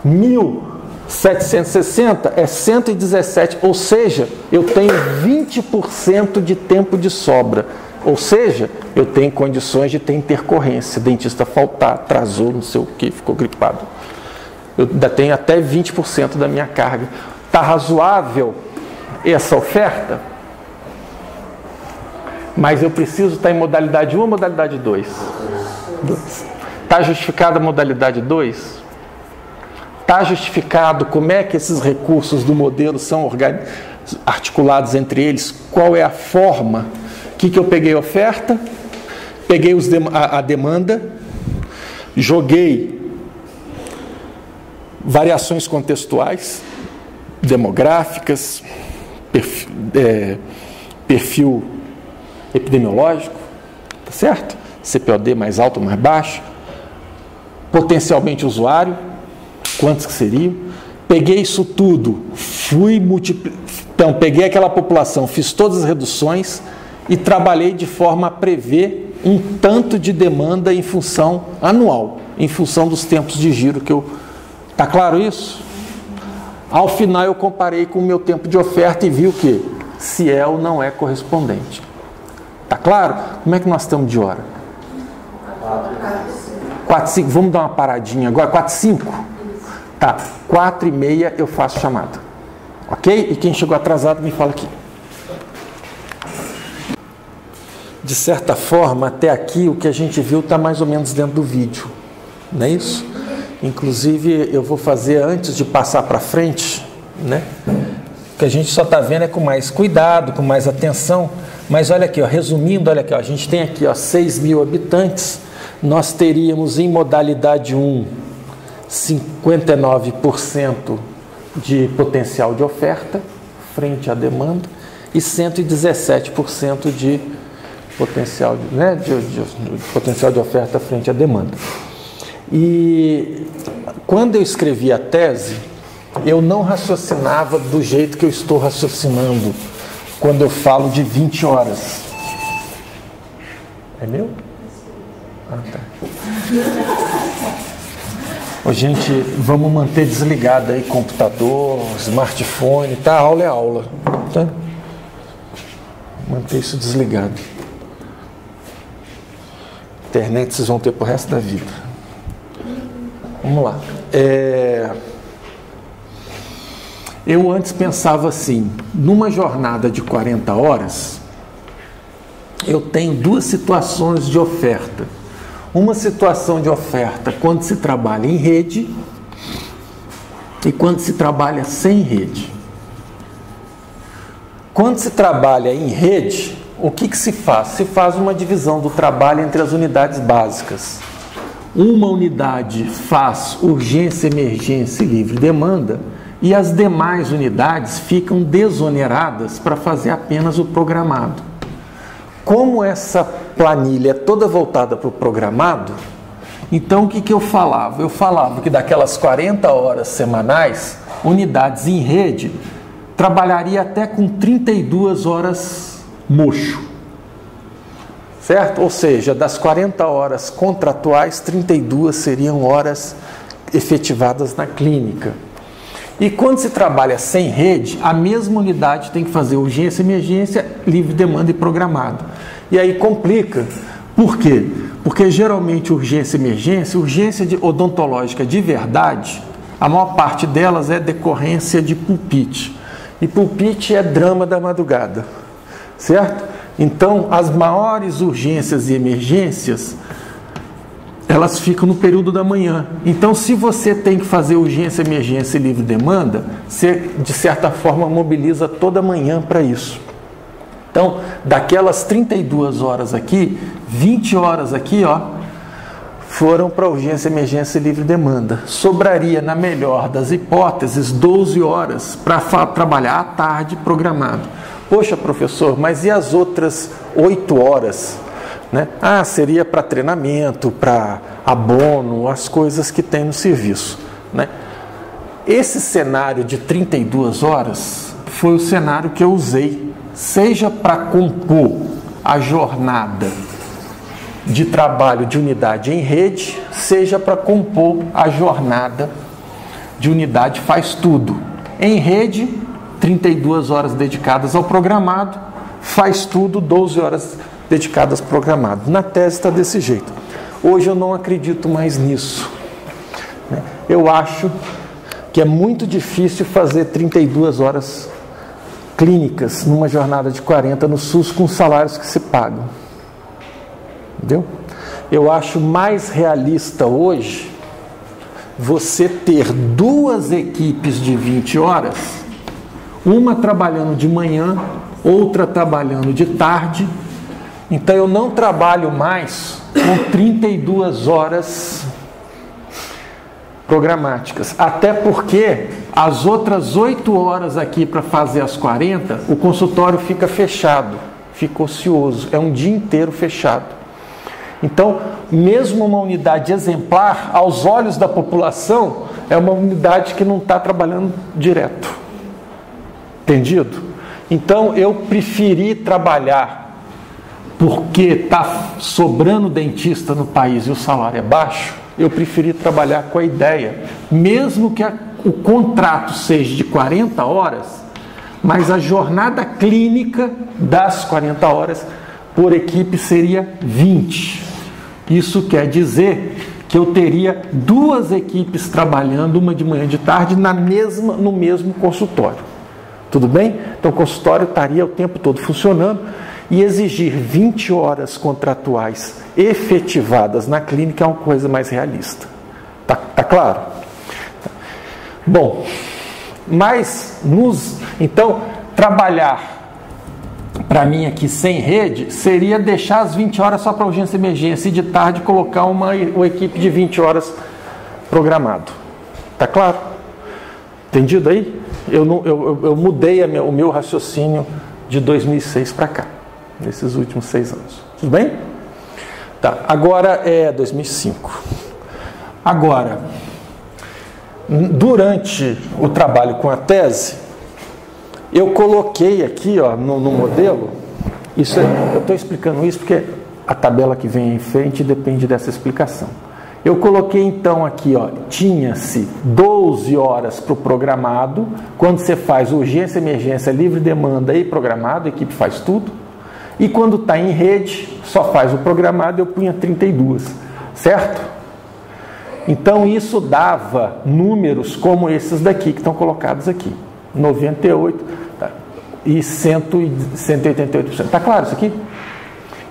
1.760 é 117, ou seja, eu tenho 20% de tempo de sobra. Ou seja, eu tenho condições de ter intercorrência. Dentista faltar, atrasou, não sei o que, ficou gripado. Eu ainda tenho até 20% da minha carga. Está razoável essa oferta? Mas eu preciso estar em modalidade 1 ou modalidade 2? Está justificada a modalidade 2? Está justificado como é que esses recursos do modelo são articulados entre eles? Qual é a forma? O que eu peguei a oferta? Peguei a demanda, joguei variações contextuais, demográficas, perfil epidemiológico, tá certo? CPOD mais alto ou mais baixo, potencialmente usuário, quantos que seriam? Peguei isso tudo, então peguei aquela população, fiz todas as reduções e trabalhei de forma a prever um tanto de demanda em função anual, em função dos tempos de giro que eu... Tá claro isso? Ao final eu comparei com o meu tempo de oferta e vi o quê? Ciel não é correspondente. Tá claro? Como é que nós estamos de hora? 4:05. Vamos dar uma paradinha agora. 4:05? Tá. 4:30 eu faço chamada. Ok? E quem chegou atrasado me fala aqui. De certa forma, até aqui o que a gente viu está mais ou menos dentro do vídeo. Não é isso? Inclusive, eu vou fazer antes de passar para frente, né? O que a gente só está vendo é com mais cuidado, com mais atenção. Mas olha aqui, ó, resumindo, olha aqui, ó, a gente tem aqui 6.000 habitantes, nós teríamos em modalidade 1, 59% de potencial de oferta frente à demanda e 117% de potencial, né, de potencial de oferta frente à demanda. E quando eu escrevi a tese, eu não raciocinava do jeito que eu estou raciocinando quando eu falo de 20 horas. É meu? Ah, tá. Ô, gente, vamos manter desligado aí computador, smartphone, tá? Aula é aula, tá? Manter isso desligado. Internet vocês vão ter pro resto da vida. Vamos lá. Eu antes pensava assim, numa jornada de 40 horas, eu tenho duas situações de oferta. Uma situação de oferta quando se trabalha em rede e quando se trabalha sem rede. Quando se trabalha em rede, o que se faz? Se faz uma divisão do trabalho entre as unidades básicas. Uma unidade faz urgência, emergência e livre demanda e as demais unidades ficam desoneradas para fazer apenas o programado. Como essa planilha é toda voltada para o programado, então o que eu falava? Eu falava que daquelas 40 horas semanais, unidades em rede trabalharia até com 32 horas mocho. Certo? Ou seja, das 40 horas contratuais, 32 seriam horas efetivadas na clínica. E quando se trabalha sem rede, a mesma unidade tem que fazer urgência, emergência, livre demanda e programado. E aí complica. Por quê? Porque geralmente urgência, emergência, urgência odontológica de verdade, a maior parte delas é decorrência de pulpite. E pulpite é drama da madrugada. Certo? Então, as maiores urgências e emergências, elas ficam no período da manhã. Então, se você tem que fazer urgência, emergência e livre demanda, você, de certa forma, mobiliza toda a manhã para isso. Então, daquelas 32 horas aqui, 20 horas aqui, ó, foram para urgência, emergência e livre demanda. Sobraria, na melhor das hipóteses, 12 horas para trabalhar à tarde programado. Poxa, professor, mas e as outras 8 horas? Né? Ah, seria para treinamento, para abono, as coisas que tem no serviço. Né? Esse cenário de 32 horas foi o cenário que eu usei, seja para compor a jornada de trabalho de unidade em rede, seja para compor a jornada de unidade faz tudo. Em rede, 32 horas dedicadas ao programado, faz tudo, 12 horas dedicadas ao programado. Na tese está desse jeito. Hoje eu não acredito mais nisso. Eu acho que é muito difícil fazer 32 horas clínicas numa jornada de 40 no SUS com salários que se pagam. Entendeu? Eu acho mais realista hoje você ter 2 equipes de 20 horas, uma trabalhando de manhã, outra trabalhando de tarde. Então eu não trabalho mais com 32 horas programáticas, até porque as outras 8 horas aqui para fazer as 40, o consultório fica fechado, fica ocioso, é um dia inteiro fechado. Então, mesmo uma unidade exemplar, aos olhos da população, é uma unidade que não está trabalhando direto. Entendido? Então, eu preferi trabalhar, porque está sobrando dentista no país e o salário é baixo, eu preferi trabalhar com a ideia, mesmo que o contrato seja de 40 horas, mas a jornada clínica das 40 horas por equipe seria 20. Isso quer dizer que eu teria 2 equipes trabalhando, uma de manhã e de tarde, no mesmo consultório. Tudo bem? Então o consultório estaria o tempo todo funcionando e exigir 20 horas contratuais efetivadas na clínica é uma coisa mais realista. Tá claro? Bom, mas então trabalhar para mim aqui sem rede seria deixar as 20 horas só para urgência e emergência e de tarde colocar uma equipe de 20 horas programado. Tá claro? Entendido aí? Eu mudei o meu raciocínio de 2006 para cá, nesses últimos 6 anos. Tudo bem? Tá, agora é 2005. Agora, durante o trabalho com a tese, eu coloquei aqui, ó, no modelo, eu estou explicando isso porque a tabela que vem em frente depende dessa explicação. Eu coloquei então aqui, ó, tinha-se 12 horas para o programado, quando você faz urgência, emergência, livre demanda e programado, a equipe faz tudo, e quando está em rede, só faz o programado, eu punha 32, certo? Então isso dava números como esses daqui que estão colocados aqui, 98 e 188%. Está claro isso aqui?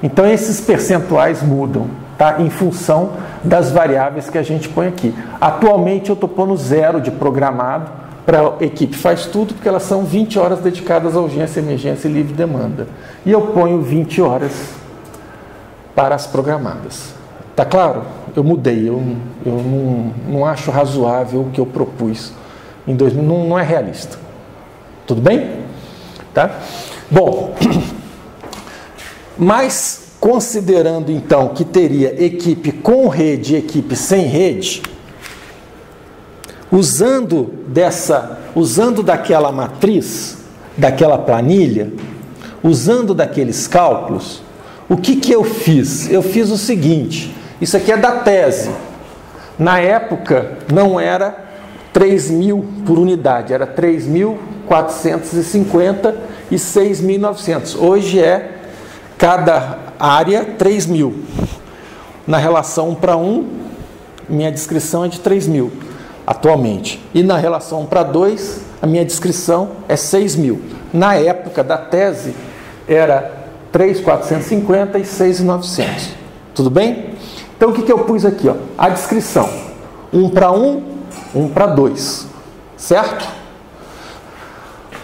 Então esses percentuais mudam, tá? Em função das variáveis que a gente põe aqui. Atualmente eu estou pondo 0 de programado para a equipe faz tudo, porque elas são 20 horas dedicadas à urgência, emergência e livre demanda. E eu ponho 20 horas para as programadas. Tá claro? Eu mudei, eu não acho razoável o que eu propus em 2000, não é realista. Tudo bem? Tá? Bom, mas considerando então que teria equipe com rede e equipe sem rede, usando daquela matriz, daquela planilha, usando daqueles cálculos, o que eu fiz? Eu fiz o seguinte, isso aqui é da tese. Na época não era 3.000 por unidade, era 3.450 e 6.900. Hoje é cada área 3.000. Na relação 1 para 1, minha descrição é de 3.000 atualmente. E na relação 1 para 2, a minha descrição é 6.000. Na época da tese, era 3.450 e 6.900. Tudo bem? Então o que eu pus aqui? Ó? A descrição. 1 para 1, 1 para 2. Certo?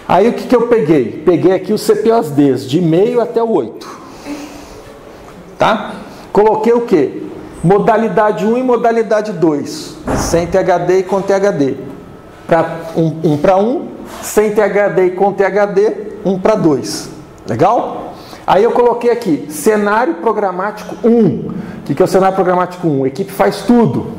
Aí o que eu peguei? Peguei aqui os CPOSDs, de meio até o 8. Tá? Coloquei o quê? Modalidade 1 e modalidade 2. Sem THD e com THD. 1 para 1, sem THD e com THD, 1 para 2. Legal? Aí eu coloquei aqui, cenário programático 1. O que é o cenário programático 1? Equipe faz tudo.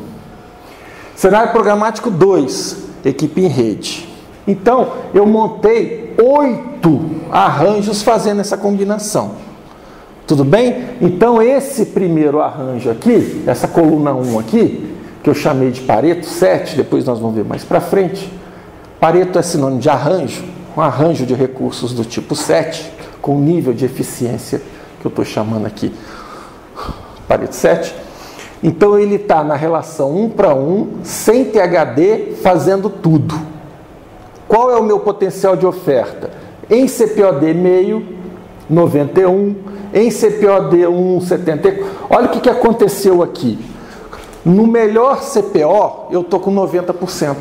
Cenário programático 2, equipe em rede. Então, eu montei 8 arranjos fazendo essa combinação. Tudo bem? Então, esse primeiro arranjo aqui, essa coluna 1 aqui, que eu chamei de Pareto 7, depois nós vamos ver mais para frente. Pareto é sinônimo de arranjo, um arranjo de recursos do tipo 7, com nível de eficiência que eu estou chamando aqui Pareto 7. Então ele está na relação 1:1, sem THD, fazendo tudo. Qual é o meu potencial de oferta? Em CPOD meio, 91, em CPOD 1, 74. Olha o que aconteceu aqui. No melhor CPO, eu estou com 90%.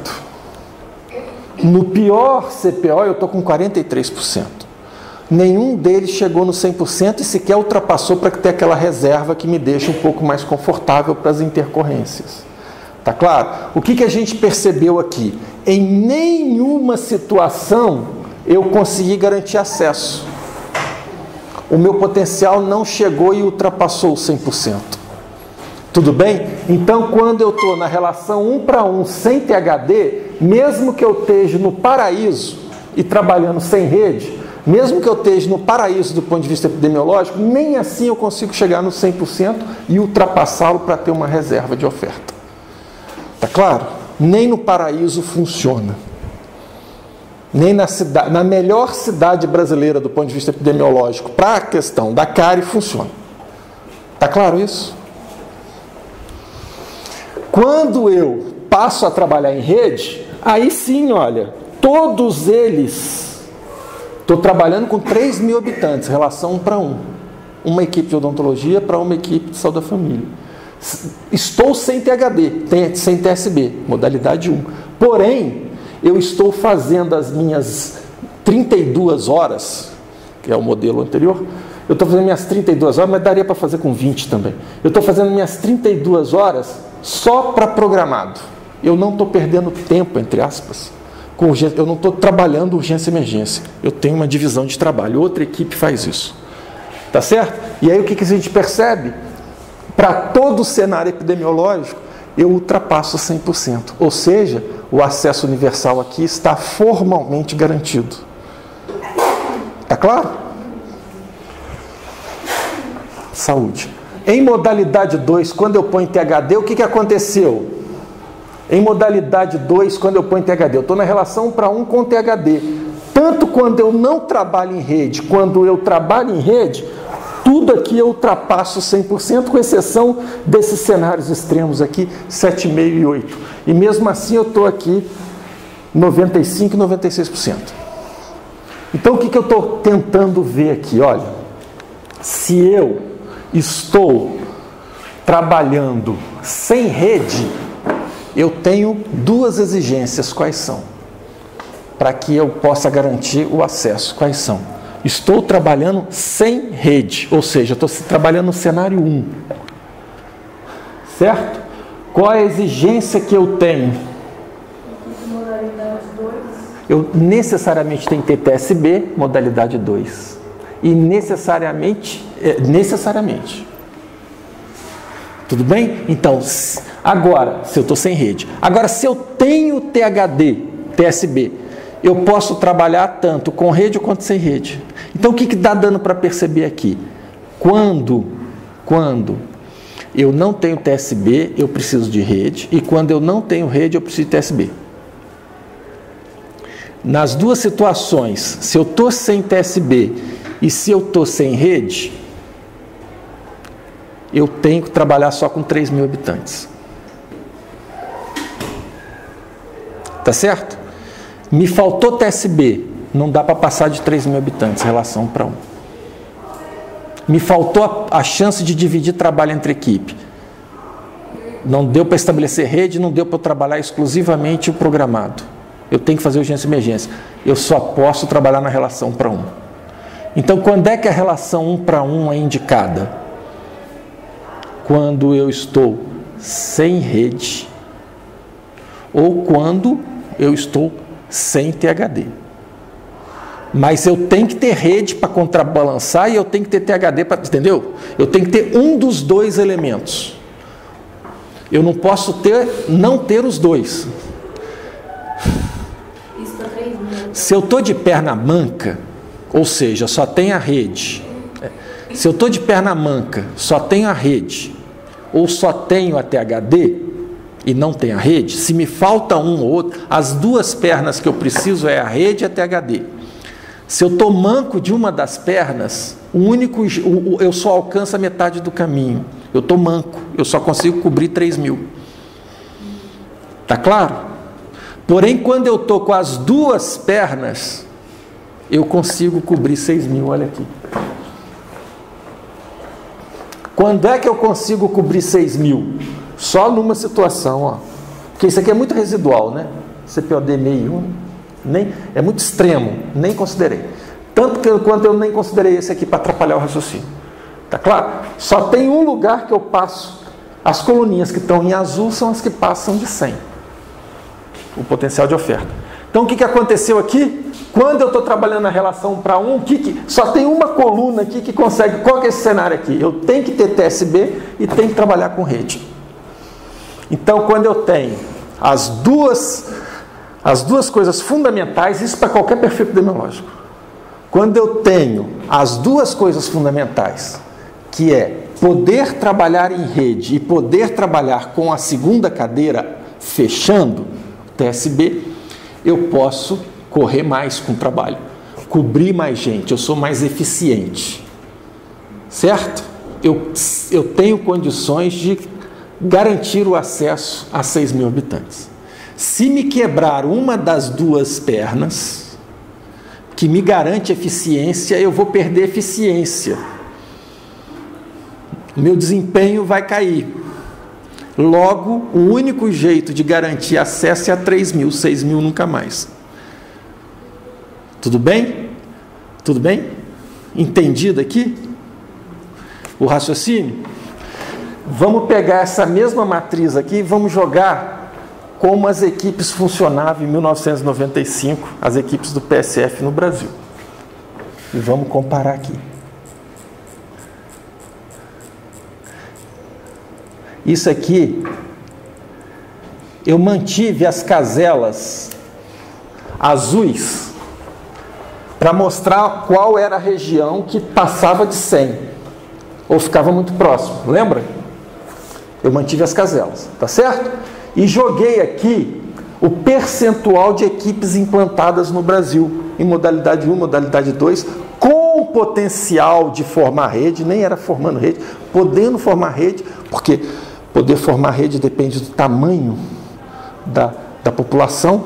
No pior CPO, eu estou com 43%. Nenhum deles chegou no 100% e sequer ultrapassou para ter aquela reserva que me deixa um pouco mais confortável para as intercorrências. Tá claro? O que a gente percebeu aqui? Em nenhuma situação eu consegui garantir acesso. O meu potencial não chegou e ultrapassou o 100%. Tudo bem? Então, quando eu estou na relação 1:1 sem THD, mesmo que eu esteja no paraíso e trabalhando sem rede, mesmo que eu esteja no paraíso do ponto de vista epidemiológico, nem assim eu consigo chegar no 100% e ultrapassá-lo para ter uma reserva de oferta. Tá claro? Nem no paraíso funciona. Nem na melhor cidade brasileira do ponto de vista epidemiológico, para a questão da cárie, funciona. Tá claro isso? Quando eu passo a trabalhar em rede, aí sim, olha, todos eles, estou trabalhando com 3.000 habitantes, relação 1:1. Uma equipe de odontologia para uma equipe de saúde da família. Estou sem THD, sem TSB, modalidade 1. Porém, eu estou fazendo as minhas 32 horas, que é o modelo anterior, eu estou fazendo minhas 32 horas, mas daria para fazer com 20 também. Eu estou fazendo minhas 32 horas só para programado. Eu não estou perdendo tempo, entre aspas, com urgência. Eu não estou trabalhando urgência e emergência. Eu tenho uma divisão de trabalho, outra equipe faz isso. Tá certo? E aí o que a gente percebe? Para todo o cenário epidemiológico, eu ultrapasso 100%. Ou seja, o acesso universal aqui está formalmente garantido. Tá claro? Saúde. Em modalidade 2, quando eu ponho THD, o que aconteceu? Em modalidade 2, quando eu ponho THD, eu estou na relação 1:1 com THD. Tanto quando eu não trabalho em rede, quando eu trabalho em rede, tudo aqui eu ultrapasso 100%, com exceção desses cenários extremos aqui, 7,5% e 8%. E mesmo assim eu estou aqui 95% e 96%. Então o que eu estou tentando ver aqui? Olha, se eu estou trabalhando sem rede, eu tenho duas exigências. Quais são? Para que eu possa garantir o acesso. Quais são? Estou trabalhando sem rede, ou seja, estou trabalhando no cenário 1. Certo? Qual é a exigência que eu tenho? Modalidade 2. Eu necessariamente tenho que ter TSB, modalidade 2. E necessariamente. Tudo bem? Então, agora, se eu estou sem rede. Agora, se eu tenho THD, TSB, eu posso trabalhar tanto com rede quanto sem rede. Então, o que dá dando para perceber aqui? Quando eu não tenho TSB, eu preciso de rede. E quando eu não tenho rede, eu preciso de TSB. Nas duas situações, se eu estou sem TSB e se eu estou sem rede, eu tenho que trabalhar só com 3.000 habitantes. Tá certo? Me faltou TSB, não dá para passar de 3.000 habitantes, relação 1:1. Me faltou a chance de dividir trabalho entre equipe. Não deu para estabelecer rede, não deu para trabalhar exclusivamente o programado. Eu tenho que fazer urgência e emergência. Eu só posso trabalhar na relação 1:1. Então, quando é que a relação 1:1 é indicada? Quando eu estou sem rede ou quando eu estou sem THD. Mas eu tenho que ter rede para contrabalançar e eu tenho que ter THD para... Entendeu? Eu tenho que ter um dos dois elementos. Eu não posso não ter os dois. Isso para 3.000. Se eu estou de perna manca, ou seja, só tenho a rede. Se eu estou de perna manca, só tenho a rede, ou só tenho a THD e não tenho a rede, se me falta um ou outro, as duas pernas que eu preciso é a rede e a THD. Se eu estou manco de uma das pernas, eu só alcanço a metade do caminho. eu estou manco, eu só consigo cobrir 3.000. Está claro? Porém, quando eu estou com as duas pernas, eu consigo cobrir 6.000, olha aqui. Quando é que eu consigo cobrir 6.000? Só numa situação, ó. Porque isso aqui é muito residual, né? CPOD meio 1, é muito extremo, nem considerei. Tanto quanto eu nem considerei esse aqui para atrapalhar o raciocínio. Tá claro? Só tem um lugar que eu passo. As coluninhas que estão em azul são as que passam de 100. O potencial de oferta. Então, o que aconteceu aqui? Quando eu estou trabalhando na relação para 1, só tem uma coluna aqui que consegue... Qual que é esse cenário aqui? Eu tenho que ter TSB e tenho que trabalhar com rede. Então, quando eu tenho as duas coisas fundamentais, isso para qualquer perfil epidemiológico. Quando eu tenho as duas coisas fundamentais, que é poder trabalhar em rede e poder trabalhar com a segunda cadeira fechando, TSB, eu posso correr mais com o trabalho, cobrir mais gente, eu sou mais eficiente. Certo? Eu tenho condições de garantir o acesso a 6.000 habitantes. Se me quebrar uma das duas pernas, que me garante eficiência, eu vou perder eficiência. Meu desempenho vai cair. Logo, o único jeito de garantir acesso é a 3.000, 6.000 nunca mais. Tudo bem? Tudo bem? Entendido aqui? O raciocínio? Vamos pegar essa mesma matriz aqui e vamos jogar como as equipes funcionavam em 1995, as equipes do PSF no Brasil. E vamos comparar aqui. Isso aqui, eu mantive as caselas azuis para mostrar qual era a região que passava de 100 ou ficava muito próximo, lembra? Eu mantive as caselas, tá certo? E joguei aqui o percentual de equipes implantadas no Brasil, em modalidade 1, modalidade 2, com potencial de formar rede, nem era formando rede, podendo formar rede, porque poder formar rede depende do tamanho da população,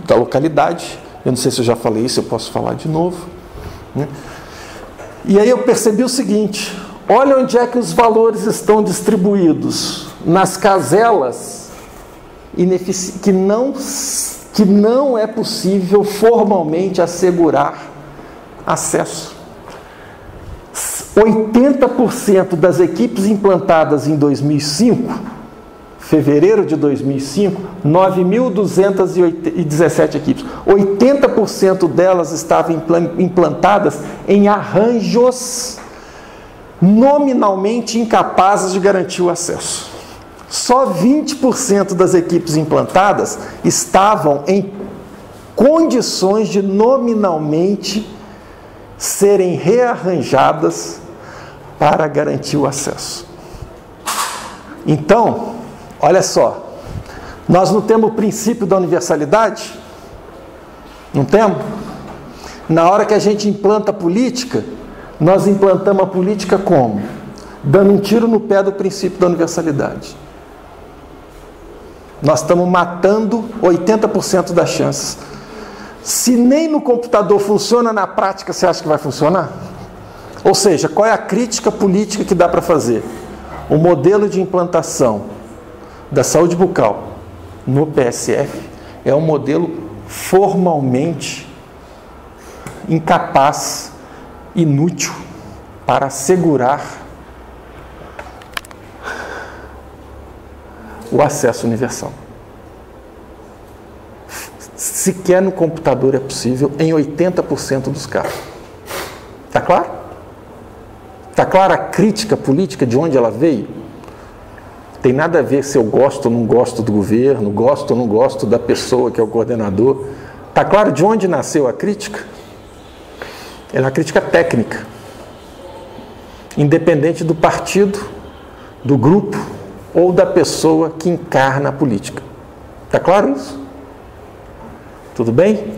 da localidade. Eu não sei se eu já falei isso, eu posso falar de novo, né? E aí eu percebi o seguinte: olha onde é que os valores estão distribuídos. Nas caselas que não é possível formalmente assegurar acesso. 80% das equipes implantadas em 2005, fevereiro de 2005, 9.217 equipes. 80% delas estavam implantadas em arranjos nominalmente incapazes de garantir o acesso. Só 20% das equipes implantadas estavam em condições de nominalmente serem rearranjadas para garantir o acesso. Então, olha só, nós não temos o princípio da universalidade? Não temos? Na hora que a gente implanta a política, nós implantamos a política como? Dando um tiro no pé do princípio da universalidade. Nós estamos matando 80% das chances. Se nem no computador funciona, na prática você acha que vai funcionar? Ou seja, qual é a crítica política que dá para fazer? O modelo de implantação da saúde bucal no PSF é um modelo formalmente incapaz, inútil para assegurar o acesso universal. Sequer no computador é possível em 80% dos casos. Está claro? Está clara a crítica política de onde ela veio? Tem nada a ver se eu gosto ou não gosto do governo, gosto ou não gosto da pessoa que é o coordenador. Está claro de onde nasceu a crítica? É uma crítica técnica, independente do partido, do grupo ou da pessoa que encarna a política. Está claro isso? Tudo bem?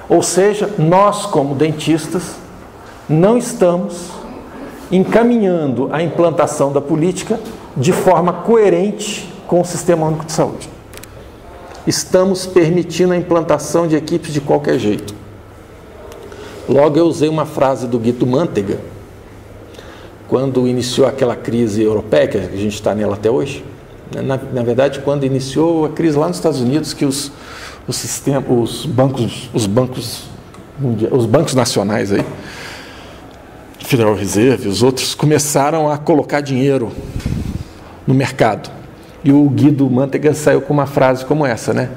Ou seja, nós como dentistas não estamos encaminhando a implantação da política de forma coerente com o Sistema Único de Saúde. Estamos permitindo a implantação de equipes de qualquer jeito. Logo, eu usei uma frase do Guido Mantega, quando iniciou aquela crise europeia, que a gente está nela até hoje. Na verdade, quando iniciou a crise lá nos Estados Unidos, que os bancos nacionais aí, Federal Reserve, os outros, começaram a colocar dinheiro no mercado. E o Guido Mantega saiu com uma frase como essa, né?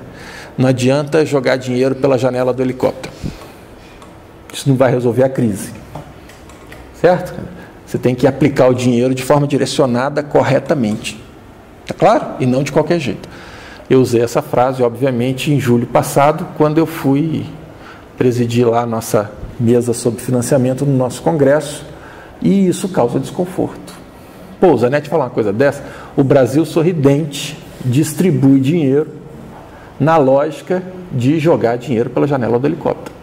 Não adianta jogar dinheiro pela janela do helicóptero. Isso não vai resolver a crise. Certo? Você tem que aplicar o dinheiro de forma direcionada corretamente. Tá claro? E não de qualquer jeito. Eu usei essa frase, obviamente, em julho passado, quando eu fui presidir lá a nossa mesa sobre financiamento no nosso congresso, e isso causa desconforto. Pô, o Zanetti falou uma coisa dessa, o Brasil sorridente distribui dinheiro na lógica de jogar dinheiro pela janela do helicóptero.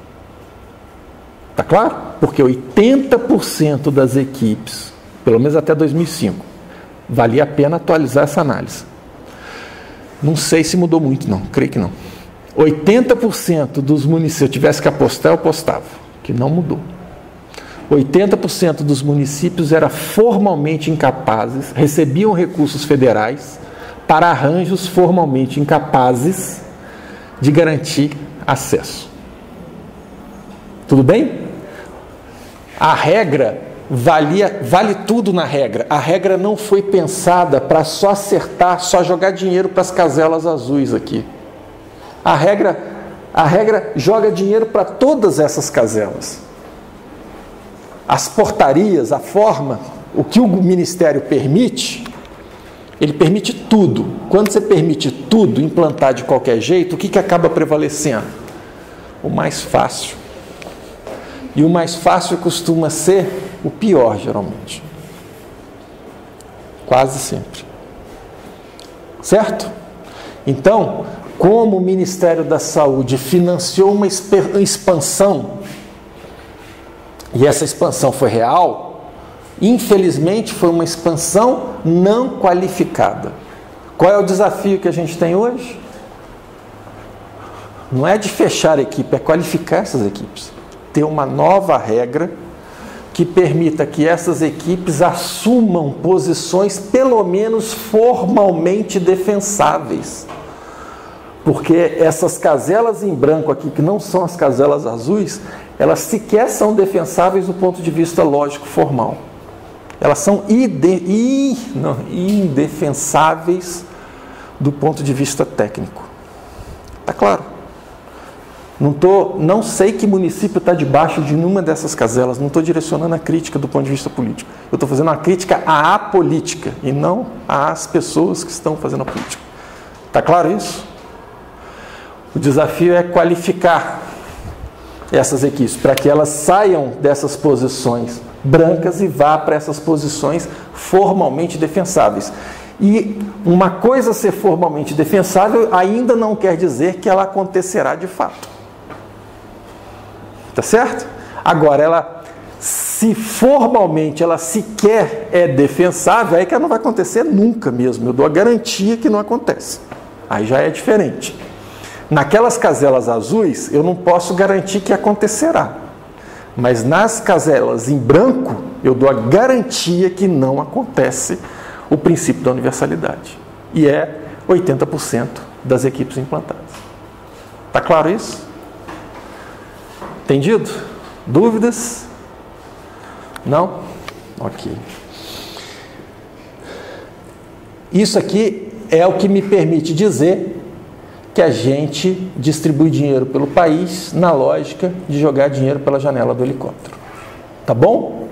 Tá claro? Porque 80% das equipes, pelo menos até 2005, valia a pena atualizar essa análise. Não sei se mudou muito, não. Creio que não. 80% dos municípios, se eu tivesse que apostar, eu apostava, que não mudou. 80% dos municípios eram formalmente incapazes, recebiam recursos federais para arranjos formalmente incapazes de garantir acesso. Tudo bem? A regra vale tudo na regra. A regra não foi pensada para só acertar, só jogar dinheiro para as caselas azuis aqui. A regra joga dinheiro para todas essas caselas. As portarias, a forma, o que o Ministério permite, ele permite tudo. Quando você permite tudo implantar de qualquer jeito, o que acaba prevalecendo? O mais fácil. E o mais fácil costuma ser o pior, geralmente. Quase sempre. Certo? Então, como o Ministério da Saúde financiou uma expansão, e essa expansão foi real, infelizmente foi uma expansão não qualificada. Qual é o desafio que a gente tem hoje? Não é de fechar a equipe, é qualificar essas equipes. Ter uma nova regra que permita que essas equipes assumam posições pelo menos formalmente defensáveis. Porque essas caselas em branco aqui, que não são as caselas azuis, elas sequer são defensáveis do ponto de vista lógico formal. Elas são indefensáveis do ponto de vista técnico. Está claro? Não sei que município está debaixo de nenhuma dessas caselas, não estou direcionando a crítica do ponto de vista político. Eu estou fazendo uma crítica à política e não às pessoas que estão fazendo a política. Está claro isso? O desafio é qualificar essas equipes para que elas saiam dessas posições brancas e vá para essas posições formalmente defensáveis. E uma coisa ser formalmente defensável ainda não quer dizer que ela acontecerá de fato. Tá certo? Agora, se formalmente ela sequer é defensável, aí que ela não vai acontecer nunca mesmo. Eu dou a garantia que não acontece. Aí já é diferente. Naquelas caselas azuis, eu não posso garantir que acontecerá. Mas nas caselas em branco, eu dou a garantia que não acontece o princípio da universalidade. E é 80% das equipes implantadas. Está claro isso? Entendido? Dúvidas? Não? Ok. Isso aqui é o que me permite dizer que a gente distribui dinheiro pelo país na lógica de jogar dinheiro pela janela do helicóptero. Tá bom?